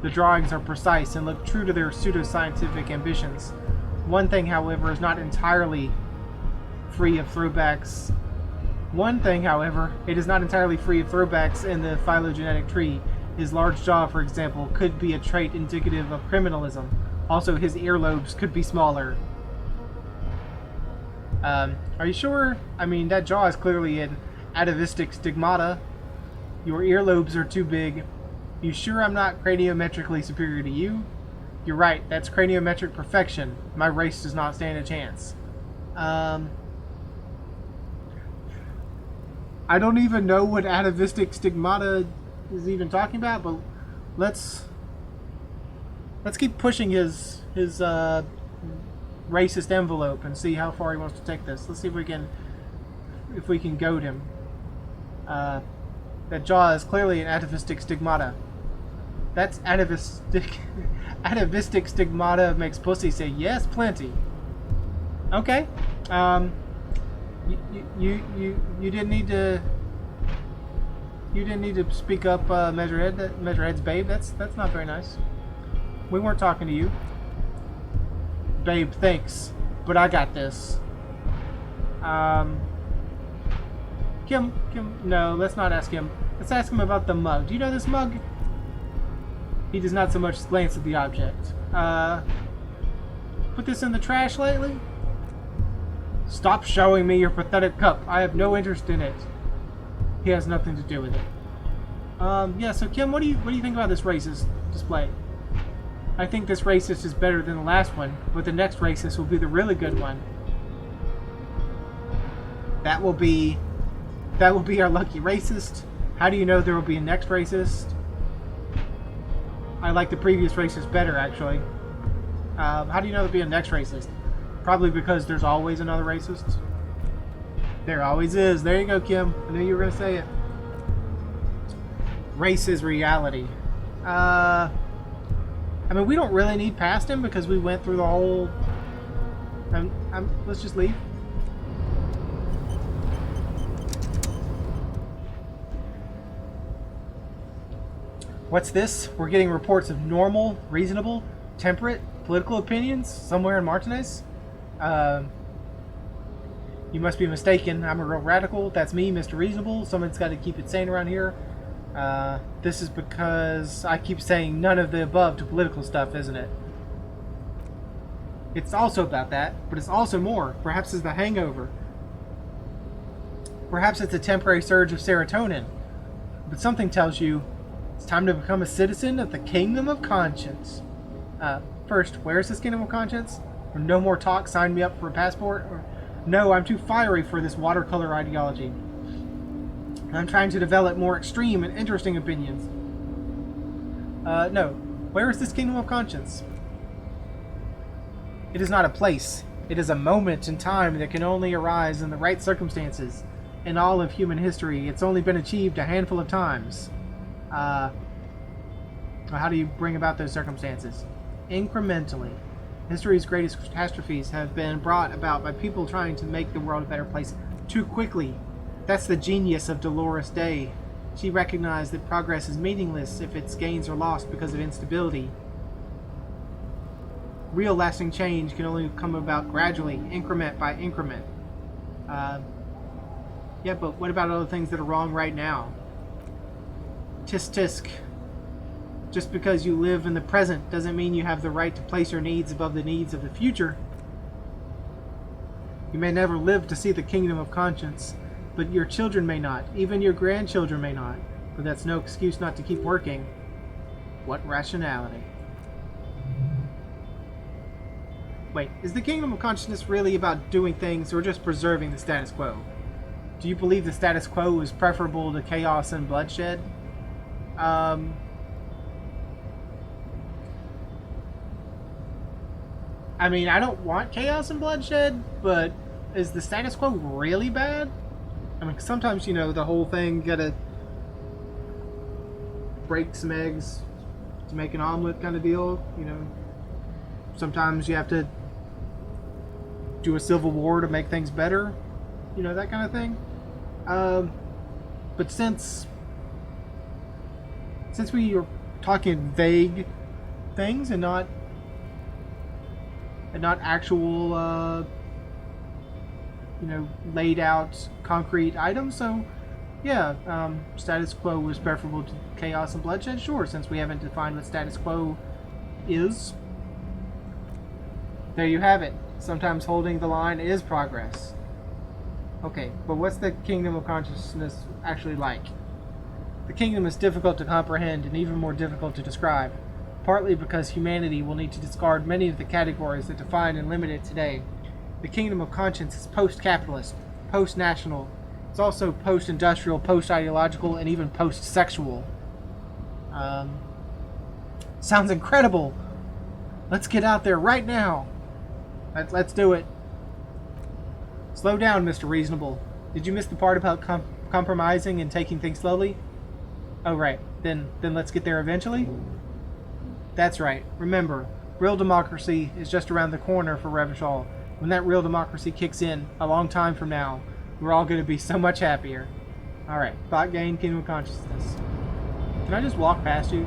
The drawings are precise and look true to their pseudoscientific ambitions. One thing, however, is not entirely free of throwbacks. It is not entirely free of throwbacks in the phylogenetic tree. His large jaw, for example, could be a trait indicative of criminalism. Also, his earlobes could be smaller. Are you sure? I mean, that jaw is clearly an atavistic stigmata. Your earlobes are too big. You sure I'm not craniometrically superior to you? You're right, that's craniometric perfection. My race does not stand a chance. I don't even know what atavistic stigmata is even talking about, but let's keep pushing his racist envelope and see how far he wants to take this. Let's see if we can goad him. That jaw is clearly an atavistic stigmata. That's atavistic. Atavistic stigmata makes pussy say yes, plenty. Okay. You didn't need to. You didn't need to speak up, Measurehead. Measurehead's babe. That's not very nice. We weren't talking to you. Babe, thanks, but I got this. Kim, no, let's not ask him. Let's ask him about the mug. Do you know this mug? He does not so much as glance at the object. Put this in the trash lately? Stop showing me your pathetic cup. I have no interest in it. He has nothing to do with it. Yeah, so Kim, what do you think about this racist display? I think this racist is better than the last one, but the next racist will be the really good one. That will be our lucky racist. How do you know there will be a next racist? I like the previous racist better, actually. How do you know there'll be a next racist? Probably because there's always another racist. There always is. There you go, Kim. I knew you were going to say it. Race is reality. I mean, we don't really need past him because we went through the whole... let's just leave. What's this? We're getting reports of normal, reasonable, temperate, political opinions somewhere in Martinez? You must be mistaken. I'm a real radical. That's me, Mr. Reasonable. Someone's got to keep it sane around here. This is because I keep saying none of the above to political stuff, isn't it? It's also about that, but it's also more. Perhaps it's the hangover. Perhaps it's a temporary surge of serotonin. But something tells you it's time to become a citizen of the Kingdom of Conscience. First, where is this Kingdom of Conscience? Or no more talk, sign me up for a passport? Or no, I'm too fiery for this watercolor ideology. I'm trying to develop more extreme and interesting opinions. No. Where is this Kingdom of Conscience? It is not a place. It is a moment in time that can only arise in the right circumstances. In all of human history, it's only been achieved a handful of times. How do you bring about those circumstances? Incrementally. History's greatest catastrophes have been brought about by people trying to make the world a better place too quickly. That's the genius of Dolores Day. She recognized that progress is meaningless if its gains are lost because of instability. Real lasting change can only come about gradually, increment by increment. Yeah, but what about all the things that are wrong right now? Tisk tisk. Just because you live in the present doesn't mean you have the right to place your needs above the needs of the future. You may never live to see the Kingdom of Conscience, but your children may not, even your grandchildren may not. But that's no excuse not to keep working. What rationality? Wait, is the Kingdom of Consciousness really about doing things or just preserving the status quo? Do you believe the status quo is preferable to chaos and bloodshed? I mean, I don't want chaos and bloodshed, but is the status quo really bad? I mean, sometimes, you know, the whole thing, you gotta break some eggs to make an omelet kind of deal, you know. Sometimes you have to do a civil war to make things better, you know, that kind of thing. But since we are talking vague things and not actual, you know, laid out concrete items. So, yeah, status quo is preferable to chaos and bloodshed. Sure, since we haven't defined what status quo is. There you have it. Sometimes holding the line is progress. Okay, but what's the Kingdom of Consciousness actually like? The kingdom is difficult to comprehend and even more difficult to describe, partly because humanity will need to discard many of the categories that define and limit it today. The Kingdom of Conscience is post-capitalist, post-national. It's also post-industrial, post-ideological, and even post-sexual. Sounds incredible. Let's get out there right now. Let's do it. Slow down, Mr. Reasonable. Did you miss the part about compromising and taking things slowly? Oh, right. Then let's get there eventually? That's right. Remember, real democracy is just around the corner for Revachol. When that real democracy kicks in, a long time from now, we're all going to be so much happier. Alright, thought gain, kingdom of consciousness. Can I just walk past you?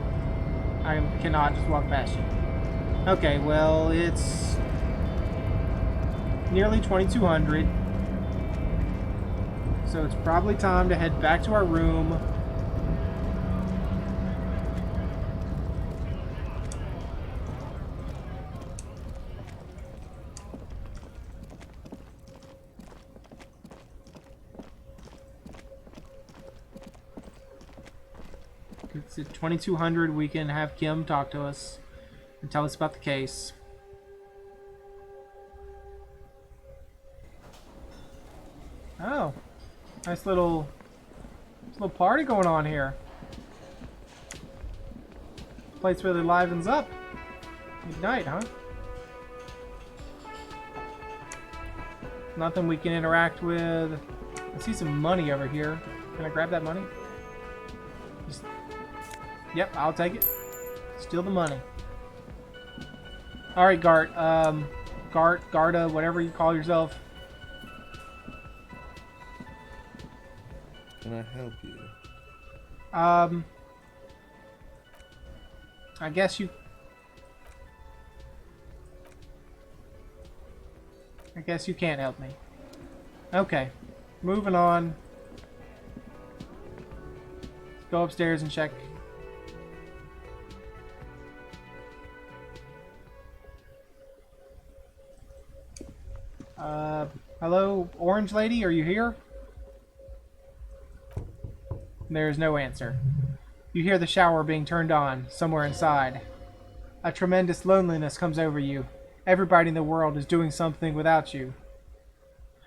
I cannot just walk past you. Okay, well, it's nearly 2200. So it's probably time to head back to our room. It's at 2200. We can have Kim talk to us and tell us about the case. Oh, nice little party going on here. Place really livens up. Good night, huh? Nothing we can interact with. I see some money over here. Can I grab that money? Just, yep, I'll take it. Steal the money. Alright, Gart. Garda, whatever you call yourself. Can I help you? I guess you can't help me. Okay. Moving on. Let's go upstairs and check. Hello, Orange Lady, are you here? There's no answer. You hear the shower being turned on somewhere inside. A tremendous loneliness comes over you. Everybody in the world is doing something without you.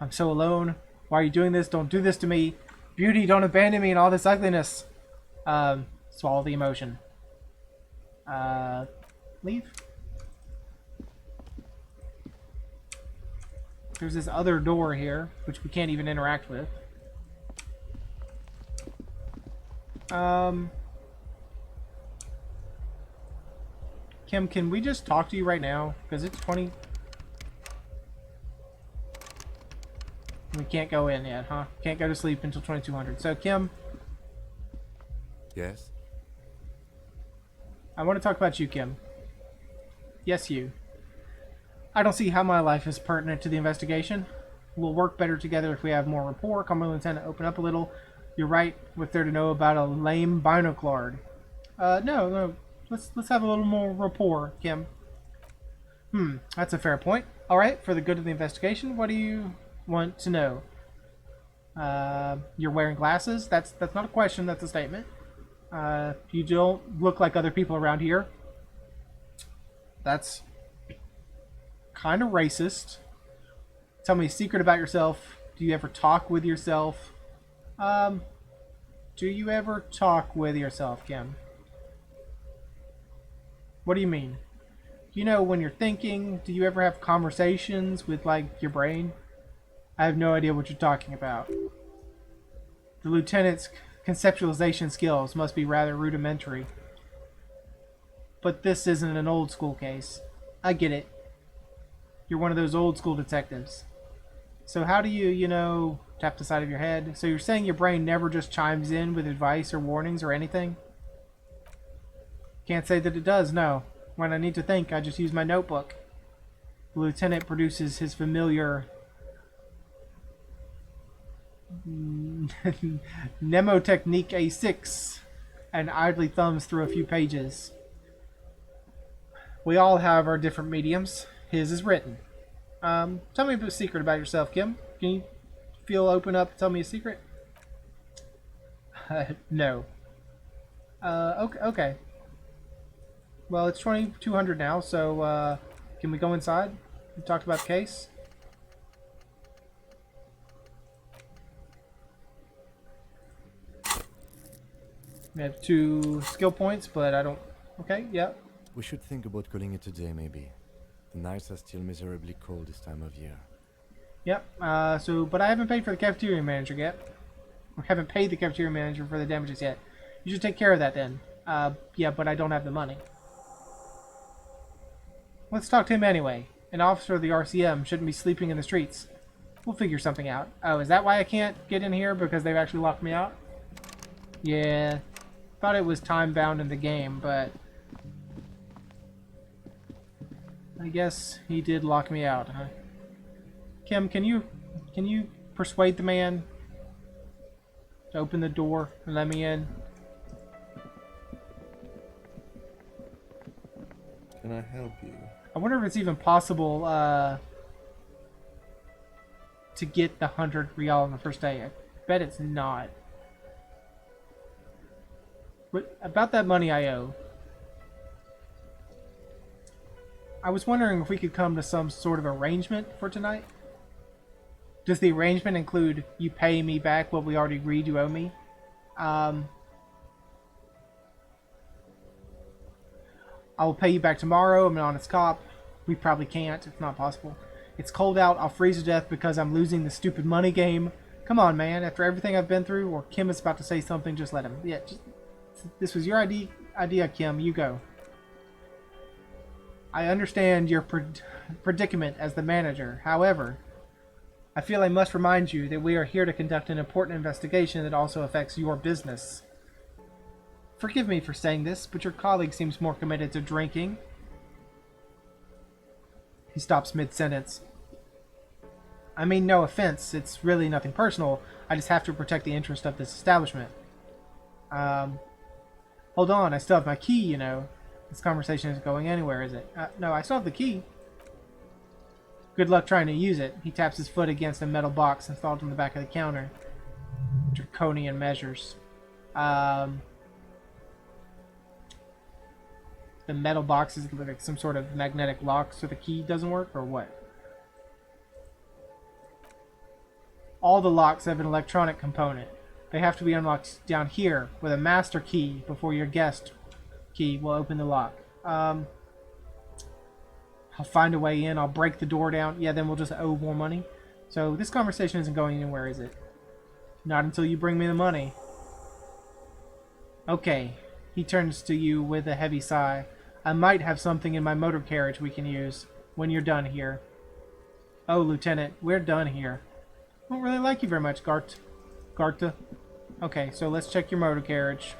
I'm so alone. Why are you doing this? Don't do this to me. Beauty, don't abandon me in all this ugliness. Swallow the emotion. Leave. There's this other door here, which we can't even interact with. Kim, can we just talk to you right now? Because it's 20... We can't go in yet, huh? Can't go to sleep until 2200. So, Kim, Yes? I want to talk about you, Kim. Yes, you. I don't see how my life is pertinent to the investigation. We'll work better together if we have more rapport. Come on, Lieutenant, open up a little. You're right. What's there to know about a lame binoclard? No. Let's have a little more rapport, Kim. That's a fair point. All right, for the good of the investigation, what do you want to know? You're wearing glasses? That's not a question. That's a statement. You don't look like other people around here. That's kind of racist. Tell me a secret about yourself. Do you ever talk with yourself? Do you ever talk with yourself, Kim? What do you mean? You know, when you're thinking, do you ever have conversations with, like, your brain? I have no idea what you're talking about. The lieutenant's conceptualization skills must be rather rudimentary. But this isn't an old school case. I get it. You're one of those old school detectives. So how do you, tap the side of your head? So you're saying your brain never just chimes in with advice or warnings or anything? Can't say that it does, no. When I need to think, I just use my notebook. The lieutenant produces his familiar mnemotechnique A6 and idly thumbs through a few pages. We all have our different mediums. His is written. Tell me a secret about yourself, Kim. Can you feel open up and tell me a secret? No. Okay. Well, it's 2200 now, so can we go inside? We talked about the case. We have 2 skill points, but I don't... Okay, yeah. We should think about calling it a day, maybe. The nights are still miserably cold this time of year. Yep. But I haven't paid for the cafeteria manager yet. Or haven't paid the cafeteria manager for the damages yet. You should take care of that then. Yeah, but I don't have the money. Let's talk to him anyway. An officer of the RCM shouldn't be sleeping in the streets. We'll figure something out. Oh, is that why I can't get in here? Because they've actually locked me out? Yeah. Thought it was time-bound in the game, but... I guess he did lock me out, huh? Kim, can you persuade the man to open the door and let me in? Can I help you? I wonder if it's even possible to get the 100 real on the first day. I bet it's not. But about that money I owe, I was wondering if we could come to some sort of arrangement for tonight. Does the arrangement include you paying me back what we already agreed you owe me? I will pay you back tomorrow. I'm an honest cop. We probably can't. It's not possible. It's cold out. I'll freeze to death because I'm losing the stupid money game. Come on, man. After everything I've been through, or Kim is about to say something, just let him. Yeah, this was your idea, Kim. You go. I understand your predicament as the manager. However, I feel I must remind you that we are here to conduct an important investigation that also affects your business. Forgive me for saying this, but your colleague seems more committed to drinking. He stops mid-sentence. I mean, no offense. It's really nothing personal. I just have to protect the interest of this establishment. Hold on. I still have my key, you know. This conversation isn't going anywhere, is it? No, I still have the key. Good luck trying to use it. He taps his foot against a metal box installed on the back of the counter. Draconian measures. The metal box is like some sort of magnetic lock so the key doesn't work, or what? All the locks have an electronic component. They have to be unlocked down here with a master key before your guest key will open the lock. I'll find a way in. I'll break the door down. Yeah, then we'll just owe more money. So this conversation isn't going anywhere, is it? Not until you bring me the money. Okay. He turns to you with a heavy sigh. I might have something in my motor carriage we can use when you're done here. Oh, Lieutenant, we're done here. I don't really like you very much, Garta. Okay, so let's check your motor carriage.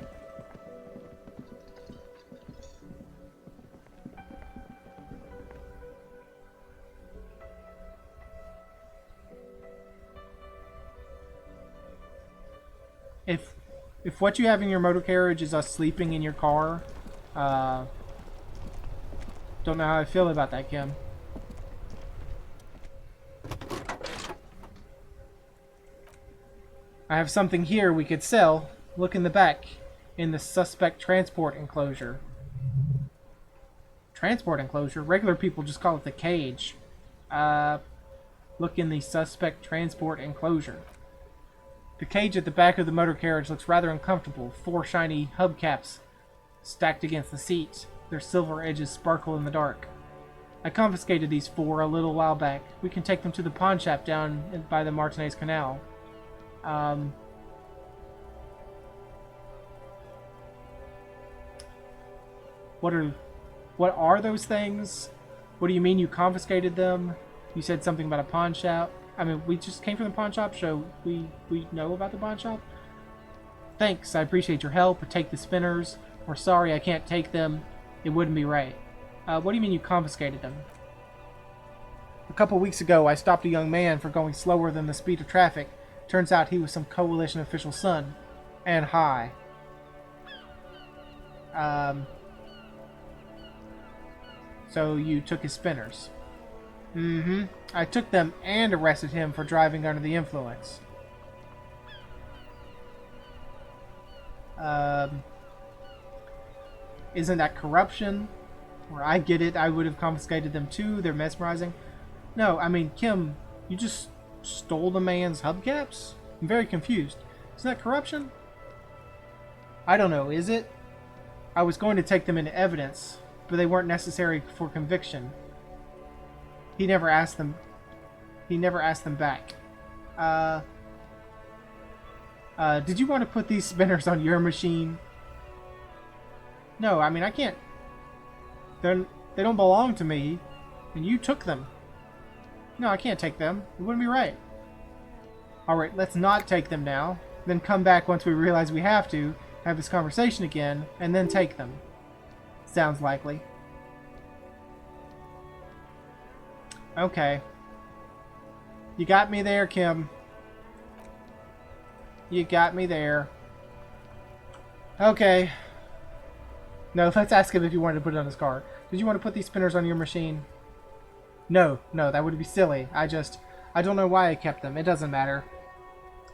If what you have in your motor carriage is us sleeping in your car, don't know how I feel about that, Kim. I have something here we could sell. Look in the back, in the suspect transport enclosure. Transport enclosure? Regular people just call it the cage. Look in the suspect transport enclosure. The cage at the back of the motor carriage looks rather uncomfortable. 4 shiny hubcaps stacked against the seat. Their silver edges sparkle in the dark. I confiscated these 4 a little while back. We can take them to the pawn shop down by the Martinez Canal. What are those things? What do you mean you confiscated them? You said something about a pawn shop. I mean, we just came from the pawn shop, so we know about the pawn shop. Thanks, I appreciate your help. Take the spinners. We're sorry I can't take them. It wouldn't be right. What do you mean you confiscated them? A couple weeks ago, I stopped a young man for going slower than the speed of traffic. Turns out he was some coalition official's son. And high. So you took his spinners. Mm-hmm. I took them and arrested him for driving under the influence. Isn't that corruption? Or I get it, I would have confiscated them too. They're mesmerizing. No, I mean, Kim, you just stole the man's hubcaps? I'm very confused. Isn't that corruption? I don't know, is it? I was going to take them into evidence, but they weren't necessary for conviction. He never asked them. He never asked them back. Did you want to put these spinners on your machine? No, I mean, I can't. They don't belong to me, and you took them. No, I can't take them. It wouldn't be right. Alright, let's not take them now. Then come back once we realize we have to, have this conversation again, and then take them. Sounds likely. Okay. You got me there, Kim. You got me there. Okay. No, let's ask him if he wanted to put it on his car. Did you want to put these spinners on your machine? No, that would be silly. I don't know why I kept them. It doesn't matter.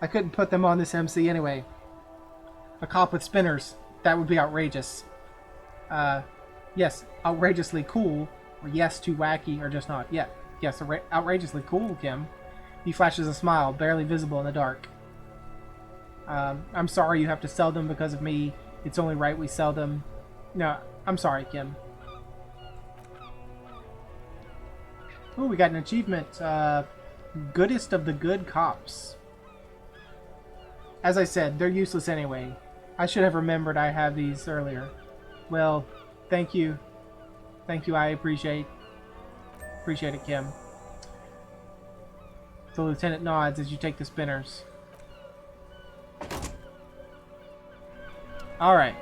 I couldn't put them on this MC anyway. A cop with spinners. That would be outrageous. Yes, outrageously cool. Or yes, too wacky, or just not. Yeah, yes, outrageously cool, Kim. He flashes a smile, barely visible in the dark. I'm sorry you have to sell them because of me. It's only right we sell them. No, I'm sorry, Kim. Oh, we got an achievement. Goodest of the good cops. As I said, they're useless anyway. I should have remembered I had these earlier. Well, thank you. Thank you, I appreciate it, Kim. The lieutenant nods as you take the spinners. Alright.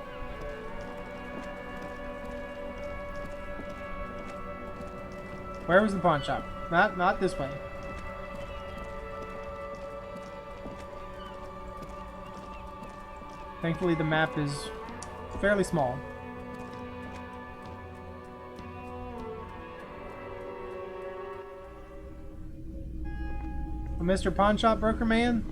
Where was the pawn shop? Not this way. Thankfully the map is fairly small. Mr. Pawn Shop Broker Man?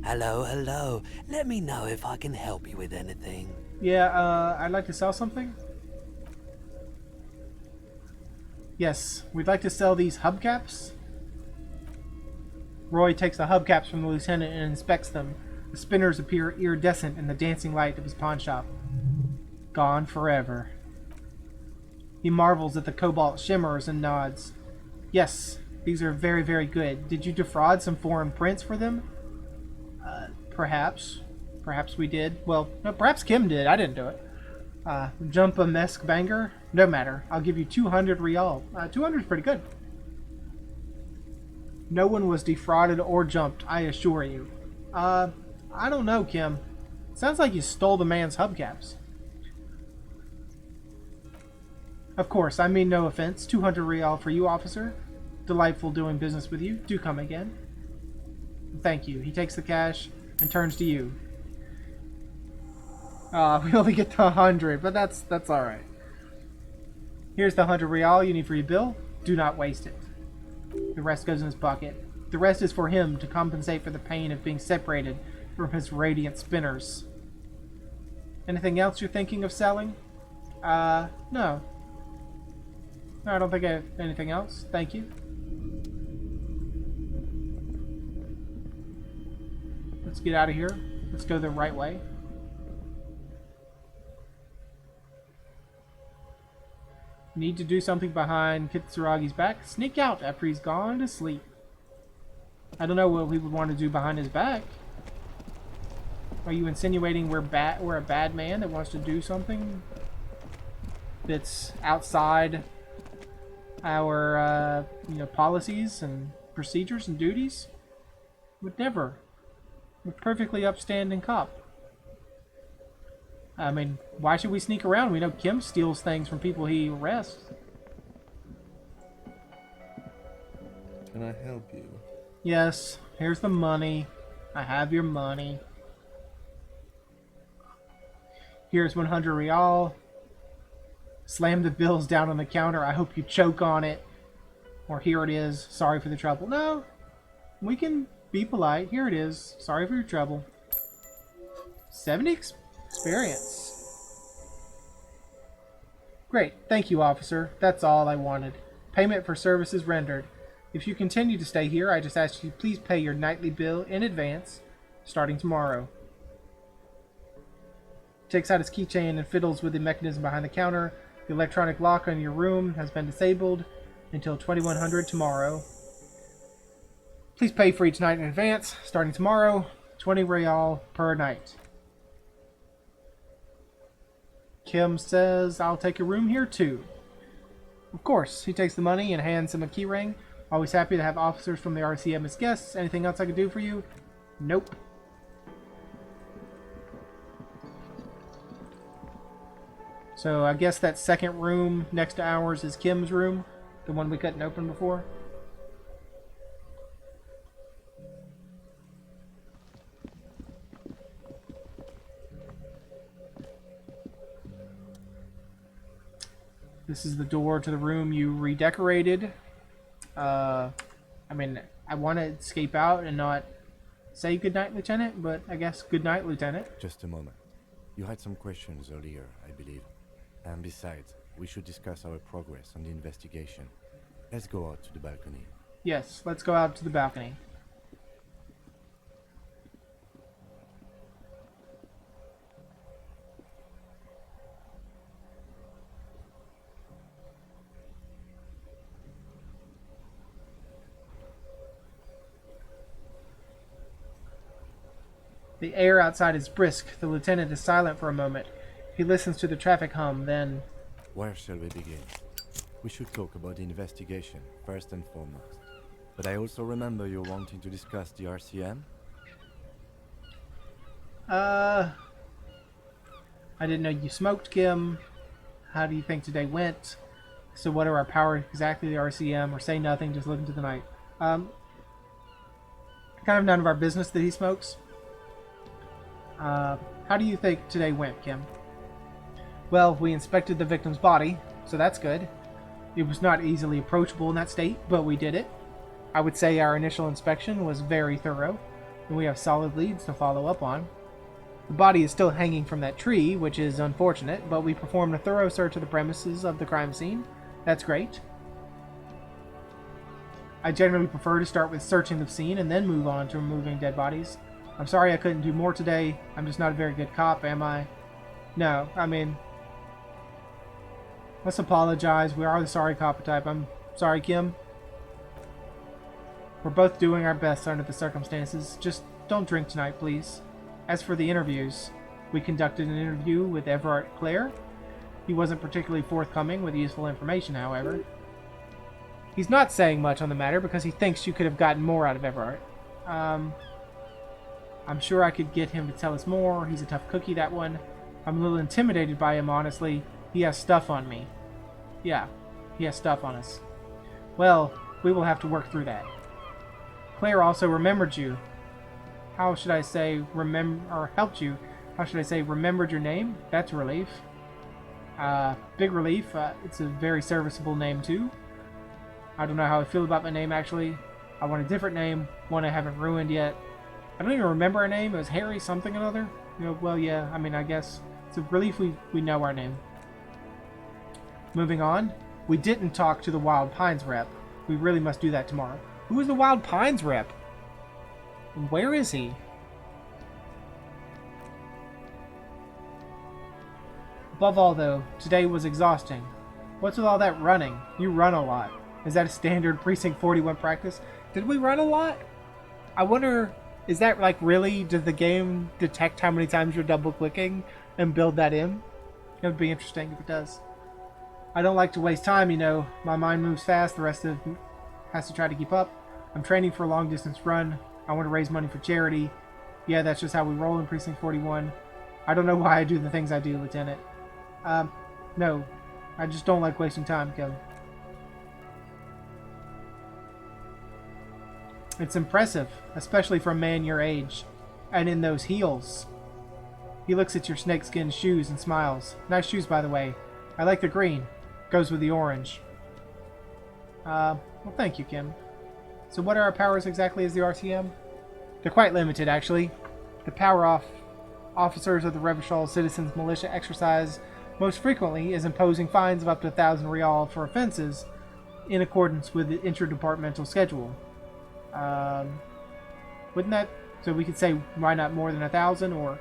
Hello. Let me know if I can help you with anything. Yeah, I'd like to sell something. Yes, we'd like to sell these hubcaps. Roy takes the hubcaps from the lieutenant and inspects them. The spinners appear iridescent in the dancing light of his pawn shop. Gone forever. He marvels at the cobalt shimmers and nods. Yes, these are very, very good. Did you defraud some foreign prince for them? Perhaps. Perhaps we did. Well, no, perhaps Kim did. I didn't do it. Jump a mesk banger? No matter. I'll give you 200 real. 200 is pretty good. No one was defrauded or jumped, I assure you. I don't know, Kim. Sounds like you stole the man's hubcaps. Of course, I mean no offense. 200 real for you, officer. Delightful doing business with you. Do come again. Thank you. He takes the cash and turns to you. We only get to 100, but that's alright. Here's the 100 real you need for your bill. Do not waste it. The rest goes in his pocket. The rest is for him to compensate for the pain of being separated from his radiant spinners. Anything else you're thinking of selling? No. No, I don't think I have anything else. Thank you. Let's get out of here. Let's go the right way. Need to do something behind Kitsuragi's back. Sneak out after he's gone to sleep. I don't know what we would want to do behind his back. Are you insinuating we're a bad man that wants to do something that's outside our policies and procedures and duties? Would never. We're a perfectly upstanding cop. I mean, why should we sneak around? We know Kim steals things from people he arrests. Can I help you? Yes, here's the money. I have your money. Here's 100 real. Slam the bills down on the counter. I hope you choke on it. Or here it is. Sorry for the trouble. No, we can be polite. Here it is. Sorry for your trouble. 70 experience. Great. Thank you, officer. That's all I wanted. Payment for services rendered. If you continue to stay here, I just ask you please pay your nightly bill in advance, starting tomorrow. Takes out his keychain and fiddles with the mechanism behind the counter. The electronic lock on your room has been disabled until 2100 tomorrow. Please pay for each night in advance, starting tomorrow, 20 real per night. Kim says, I'll take a room here too. Of course, he takes the money and hands him a keyring. Always happy to have officers from the RCM as guests. Anything else I could do for you? Nope. So I guess that second room next to ours is Kim's room, the one we couldn't open before. This is the door to the room you redecorated. I mean, I want to escape out and not say goodnight, Lieutenant, but I guess goodnight, Lieutenant. Just a moment. You had some questions earlier, I believe. And besides, we should discuss our progress on the investigation. Let's go out to the balcony. Yes, let's go out to the balcony. The air outside is brisk. The lieutenant is silent for a moment. He listens to the traffic hum, then... Where shall we begin? We should talk about the investigation, first and foremost. But I also remember you wanting to discuss the RCM? I didn't know you smoked, Kim. How do you think today went? So what are our powers exactly, the RCM? Or say nothing, just look into the night. Kind of none of our business that he smokes. How do you think today went, Kim? Well, we inspected the victim's body, so that's good. It was not easily approachable in that state, but we did it. I would say our initial inspection was very thorough, and we have solid leads to follow up on. The body is still hanging from that tree, which is unfortunate, but we performed a thorough search of the premises of the crime scene. That's great. I generally prefer to start with searching the scene and then move on to removing dead bodies. I'm sorry I couldn't do more today. I'm just not a very good cop, am I? No, I mean... Let's apologize. We are the sorry cop type. I'm sorry, Kim. We're both doing our best under the circumstances. Just don't drink tonight, please. As for the interviews, we conducted an interview with Everett Clare. He wasn't particularly forthcoming with useful information, however. He's not saying much on the matter because he thinks you could have gotten more out of Everett. I'm sure I could get him to tell us more. He's a tough cookie, that one. I'm a little intimidated by him, honestly. He has stuff on me. Yeah, he has stuff on us. Well, we will have to work through that. Claire also remembered you. How should I say helped you? How should I say remembered your name? That's a relief. Big relief. It's a very serviceable name, too. I don't know how I feel about my name, actually. I want a different name, one I haven't ruined yet. I don't even remember her name. It was Harry something or other. You know, well, yeah, I mean, I guess it's a relief we know our name. Moving on, we didn't talk to the Wild Pines rep. We really must do that tomorrow. Who is the Wild Pines rep? And where is he? Above all, though, today was exhausting. What's with all that running? You run a lot. Is that a standard Precinct 41 practice? Did we run a lot? I wonder, is that like really, does the game detect how many times you're double clicking and build that in? It would be interesting if it does. I don't like to waste time, you know. My mind moves fast, the rest of it has to try to keep up. I'm training for a long distance run. I want to raise money for charity. Yeah, that's just how we roll in Precinct 41. I don't know why I do the things I do, Lieutenant. No. I just don't like wasting time, Kim. It's impressive, especially for a man your age. And in those heels. He looks at your snakeskin shoes and smiles. Nice shoes, by the way. I like the green. Goes with the orange. Well, thank you, Kim. So what are our powers exactly as the RCM? They're quite limited, actually. The power officers of the Revachol Citizens Militia exercise most frequently is imposing fines of up to 1,000 real for offenses in accordance with the interdepartmental schedule. Wouldn't that... So we could say, why not more than 1,000? Or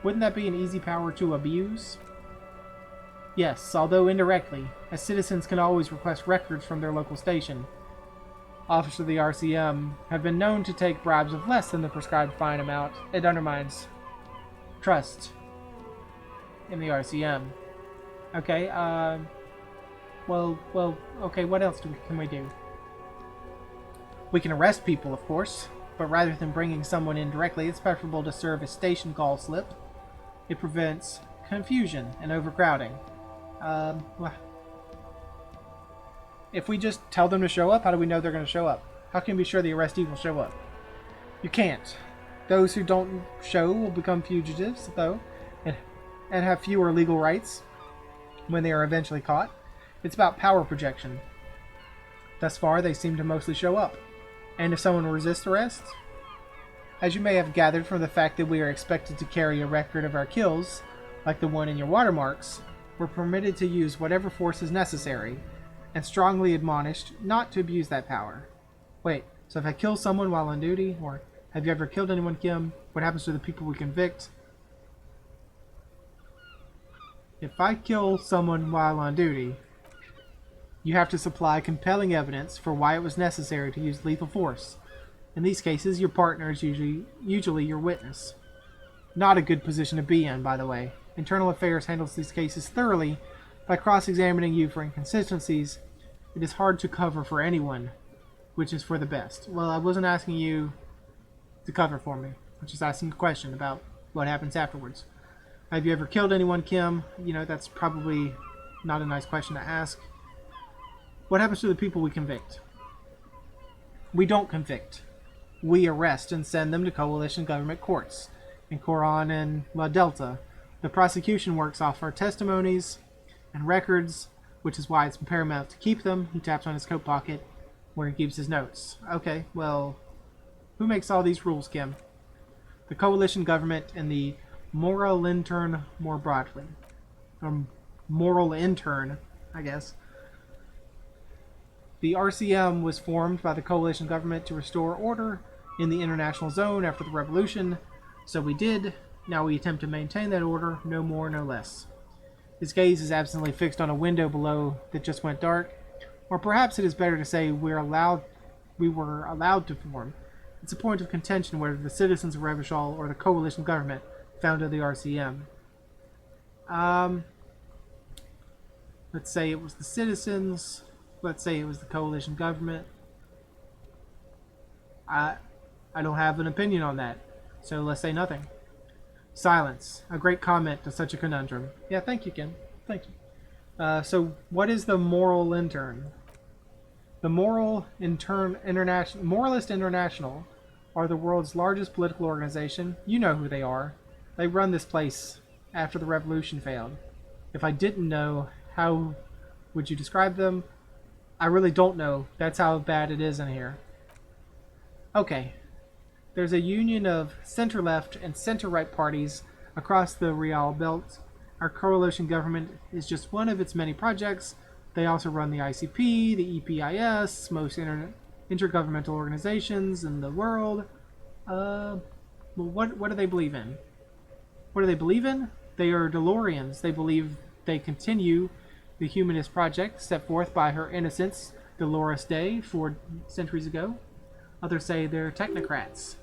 wouldn't that be an easy power to abuse? Yes, although indirectly, as citizens can always request records from their local station. Officers of the RCM have been known to take bribes of less than the prescribed fine amount. It undermines trust in the RCM. Okay, okay, what else can we do? We can arrest people, of course, but rather than bringing someone in directly, it's preferable to serve a station call slip. It prevents confusion and overcrowding. If we just tell them to show up, how do we know they're going to show up? How can we be sure the arrestee will show up? You can't. Those who don't show will become fugitives, though, and have fewer legal rights when they are eventually caught. It's about power projection. Thus far, they seem to mostly show up. And if someone resists arrest, as you may have gathered from the fact that we are expected to carry a record of our kills, like the one in your watermarks, we're permitted to use whatever force is necessary, and strongly admonished not to abuse that power. Wait, so if I kill someone while on duty, or have you ever killed anyone, Kim? What happens to the people we convict? If I kill someone while on duty, you have to supply compelling evidence for why it was necessary to use lethal force. In these cases, your partner is usually your witness. Not a good position to be in, by the way. Internal Affairs handles these cases thoroughly by cross-examining you for inconsistencies. It is hard to cover for anyone, which is for the best. Well, I wasn't asking you to cover for me. I'm just asking a question about what happens afterwards. Have you ever killed anyone, Kim? You know, that's probably not a nice question to ask. What happens to the people we convict? We don't convict. We arrest and send them to coalition government courts in Coron and La Delta. The prosecution works off our testimonies and records, which is why it's paramount to keep them. He taps on his coat pocket where he keeps his notes. Okay, well, who makes all these rules, Kim? The coalition government and the moral intern more broadly. Moral intern, I guess. The RCM was formed by the coalition government to restore order in the international zone after the revolution. So we did. Now we attempt to maintain that order, no more, no less. His gaze is absently fixed on a window below that just went dark. Or perhaps it is better to say we were allowed to form. It's a point of contention whether the citizens of Revachol or the coalition government founded the RCM. Let's say it was the citizens. Let's say it was the coalition government. I don't have an opinion on that, so let's say nothing. Silence. A great comment to such a conundrum. Yeah, thank you, Ken. Thank you. So, what is the Moral Intern? The Moralist International are the world's largest political organization. You know who they are. They run this place after the revolution failed. If I didn't know, how would you describe them? I really don't know. That's how bad it is in here. Okay. There's a union of center-left and center-right parties across the Real Belt. Our coalition government is just one of its many projects. They also run the ICP, the EPIS, most intergovernmental organizations in the world. Well, what do they believe in? What do they believe in? They are DeLoreans. They believe they continue the humanist project set forth by Her Innocence, Dolores Day, 4 centuries ago. Others say they're technocrats.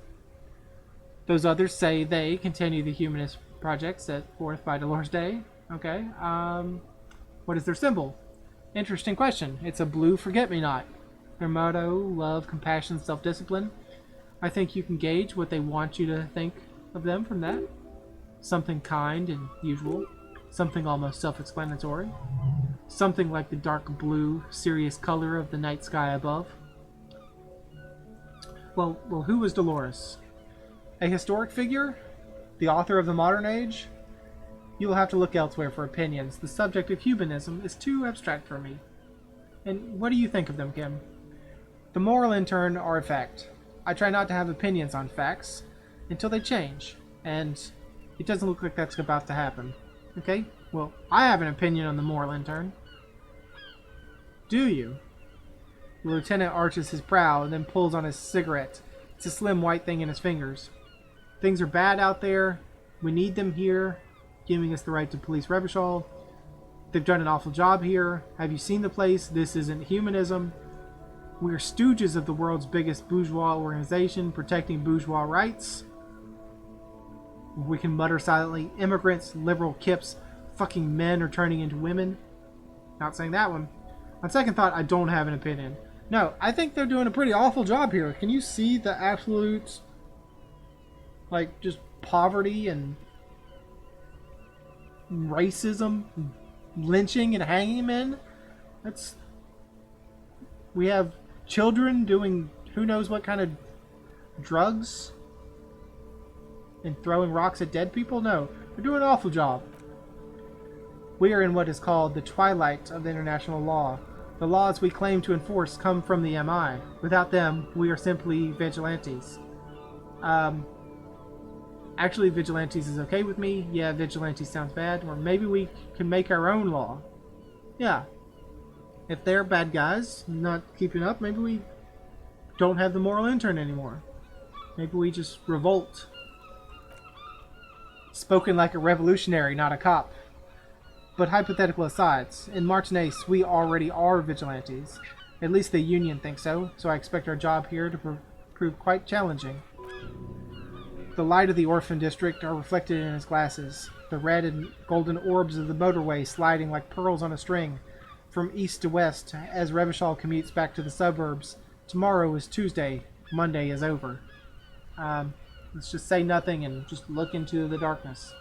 Those others say they continue the humanist project set forth by Dolores Day. Okay. What is their symbol? Interesting question. It's a blue forget-me-not. Their motto, love, compassion, self-discipline. I think you can gauge what they want you to think of them from that. Something kind and usual. Something almost self-explanatory. Something like the dark blue, serious color of the night sky above. Well, who was Dolores? A historic figure? The author of the modern age? You will have to look elsewhere for opinions. The subject of humanism is too abstract for me. And what do you think of them, Kim? The Moral Intern are a fact. I try not to have opinions on facts until they change, and it doesn't look like that's about to happen. Okay? Well, I have an opinion on the Moral Intern. Do you? The lieutenant arches his brow and then pulls on his cigarette. It's a slim white thing in his fingers. Things are bad out there. We need them here, giving us the right to police Revachol. They've done an awful job here. Have you seen the place? This isn't humanism. We're stooges of the world's biggest bourgeois organization, protecting bourgeois rights. We can mutter silently, immigrants, liberal kips, fucking men are turning into women. Not saying that one. On second thought, I don't have an opinion. No, I think they're doing a pretty awful job here. Can you see the absolute, like, just poverty and racism, lynching and hanging men? We have children doing who knows what kind of drugs and throwing rocks at dead people? No, they're doing an awful job. We are in what is called the twilight of the international law. The laws we claim to enforce come from the MI. Without them, we are simply vigilantes. Actually, vigilantes is okay with me. Yeah, vigilantes sounds bad. Or maybe we can make our own law. Yeah. If they're bad guys, not keeping up, maybe we don't have the moral intern anymore. Maybe we just revolt. Spoken like a revolutionary, not a cop. But hypothetical asides, in Martinez, we already are vigilantes. At least the union thinks so, so I expect our job here to prove quite challenging. The light of the orphan district are reflected in his glasses, the red and golden orbs of the motorway sliding like pearls on a string, from east to west as Revachol commutes back to the suburbs. Tomorrow is Tuesday, Monday is over. Let's just say nothing and just look into the darkness.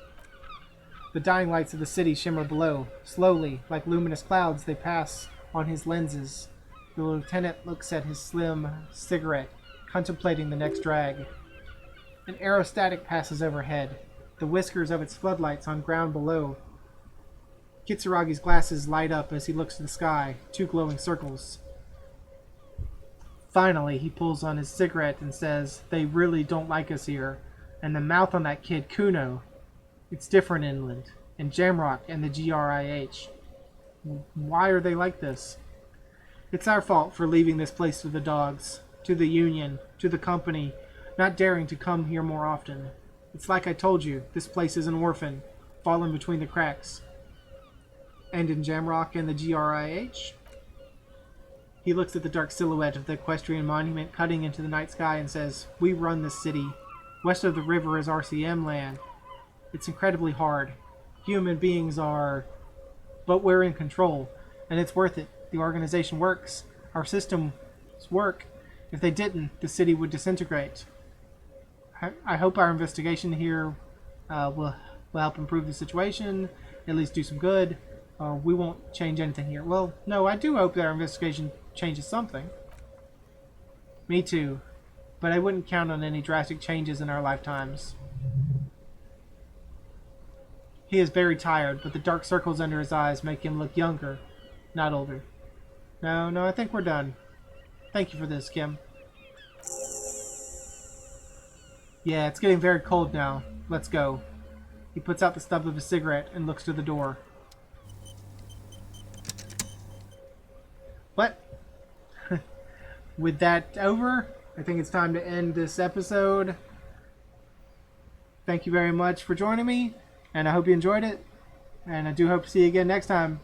The dying lights of the city shimmer below. Slowly, like luminous clouds, they pass on his lenses. The lieutenant looks at his slim cigarette, contemplating the next drag. An aerostatic passes overhead, the whiskers of its floodlights on ground below. Kitsuragi's glasses light up as he looks to the sky, two glowing circles. Finally, he pulls on his cigarette and says, "They really don't like us here. And the mouth on that kid, Kuno. It's different inland, in Jamrock and the GRIH. Why are they like this? It's our fault for leaving this place to the dogs, to the union, to the company, not daring to come here more often. It's like I told you, this place is an orphan, fallen between the cracks. And in Jamrock and the GRIH?" He looks at the dark silhouette of the equestrian monument cutting into the night sky and says, "We run this city. West of the river is RCM land. It's incredibly hard. Human beings are... But we're in control, and it's worth it. The organization works. Our systems work. If they didn't, the city would disintegrate. I hope our investigation here will help improve the situation, at least do some good. We won't change anything here." Well, no, I do hope that our investigation changes something. Me too. But I wouldn't count on any drastic changes in our lifetimes. He is very tired, but the dark circles under his eyes make him look younger, not older. No, I think we're done. Thank you for this, Kim. Yeah, it's getting very cold now. Let's go. He puts out the stub of his cigarette and looks to the door. But, with that over, I think it's time to end this episode. Thank you very much for joining me, and I hope you enjoyed it. And I do hope to see you again next time.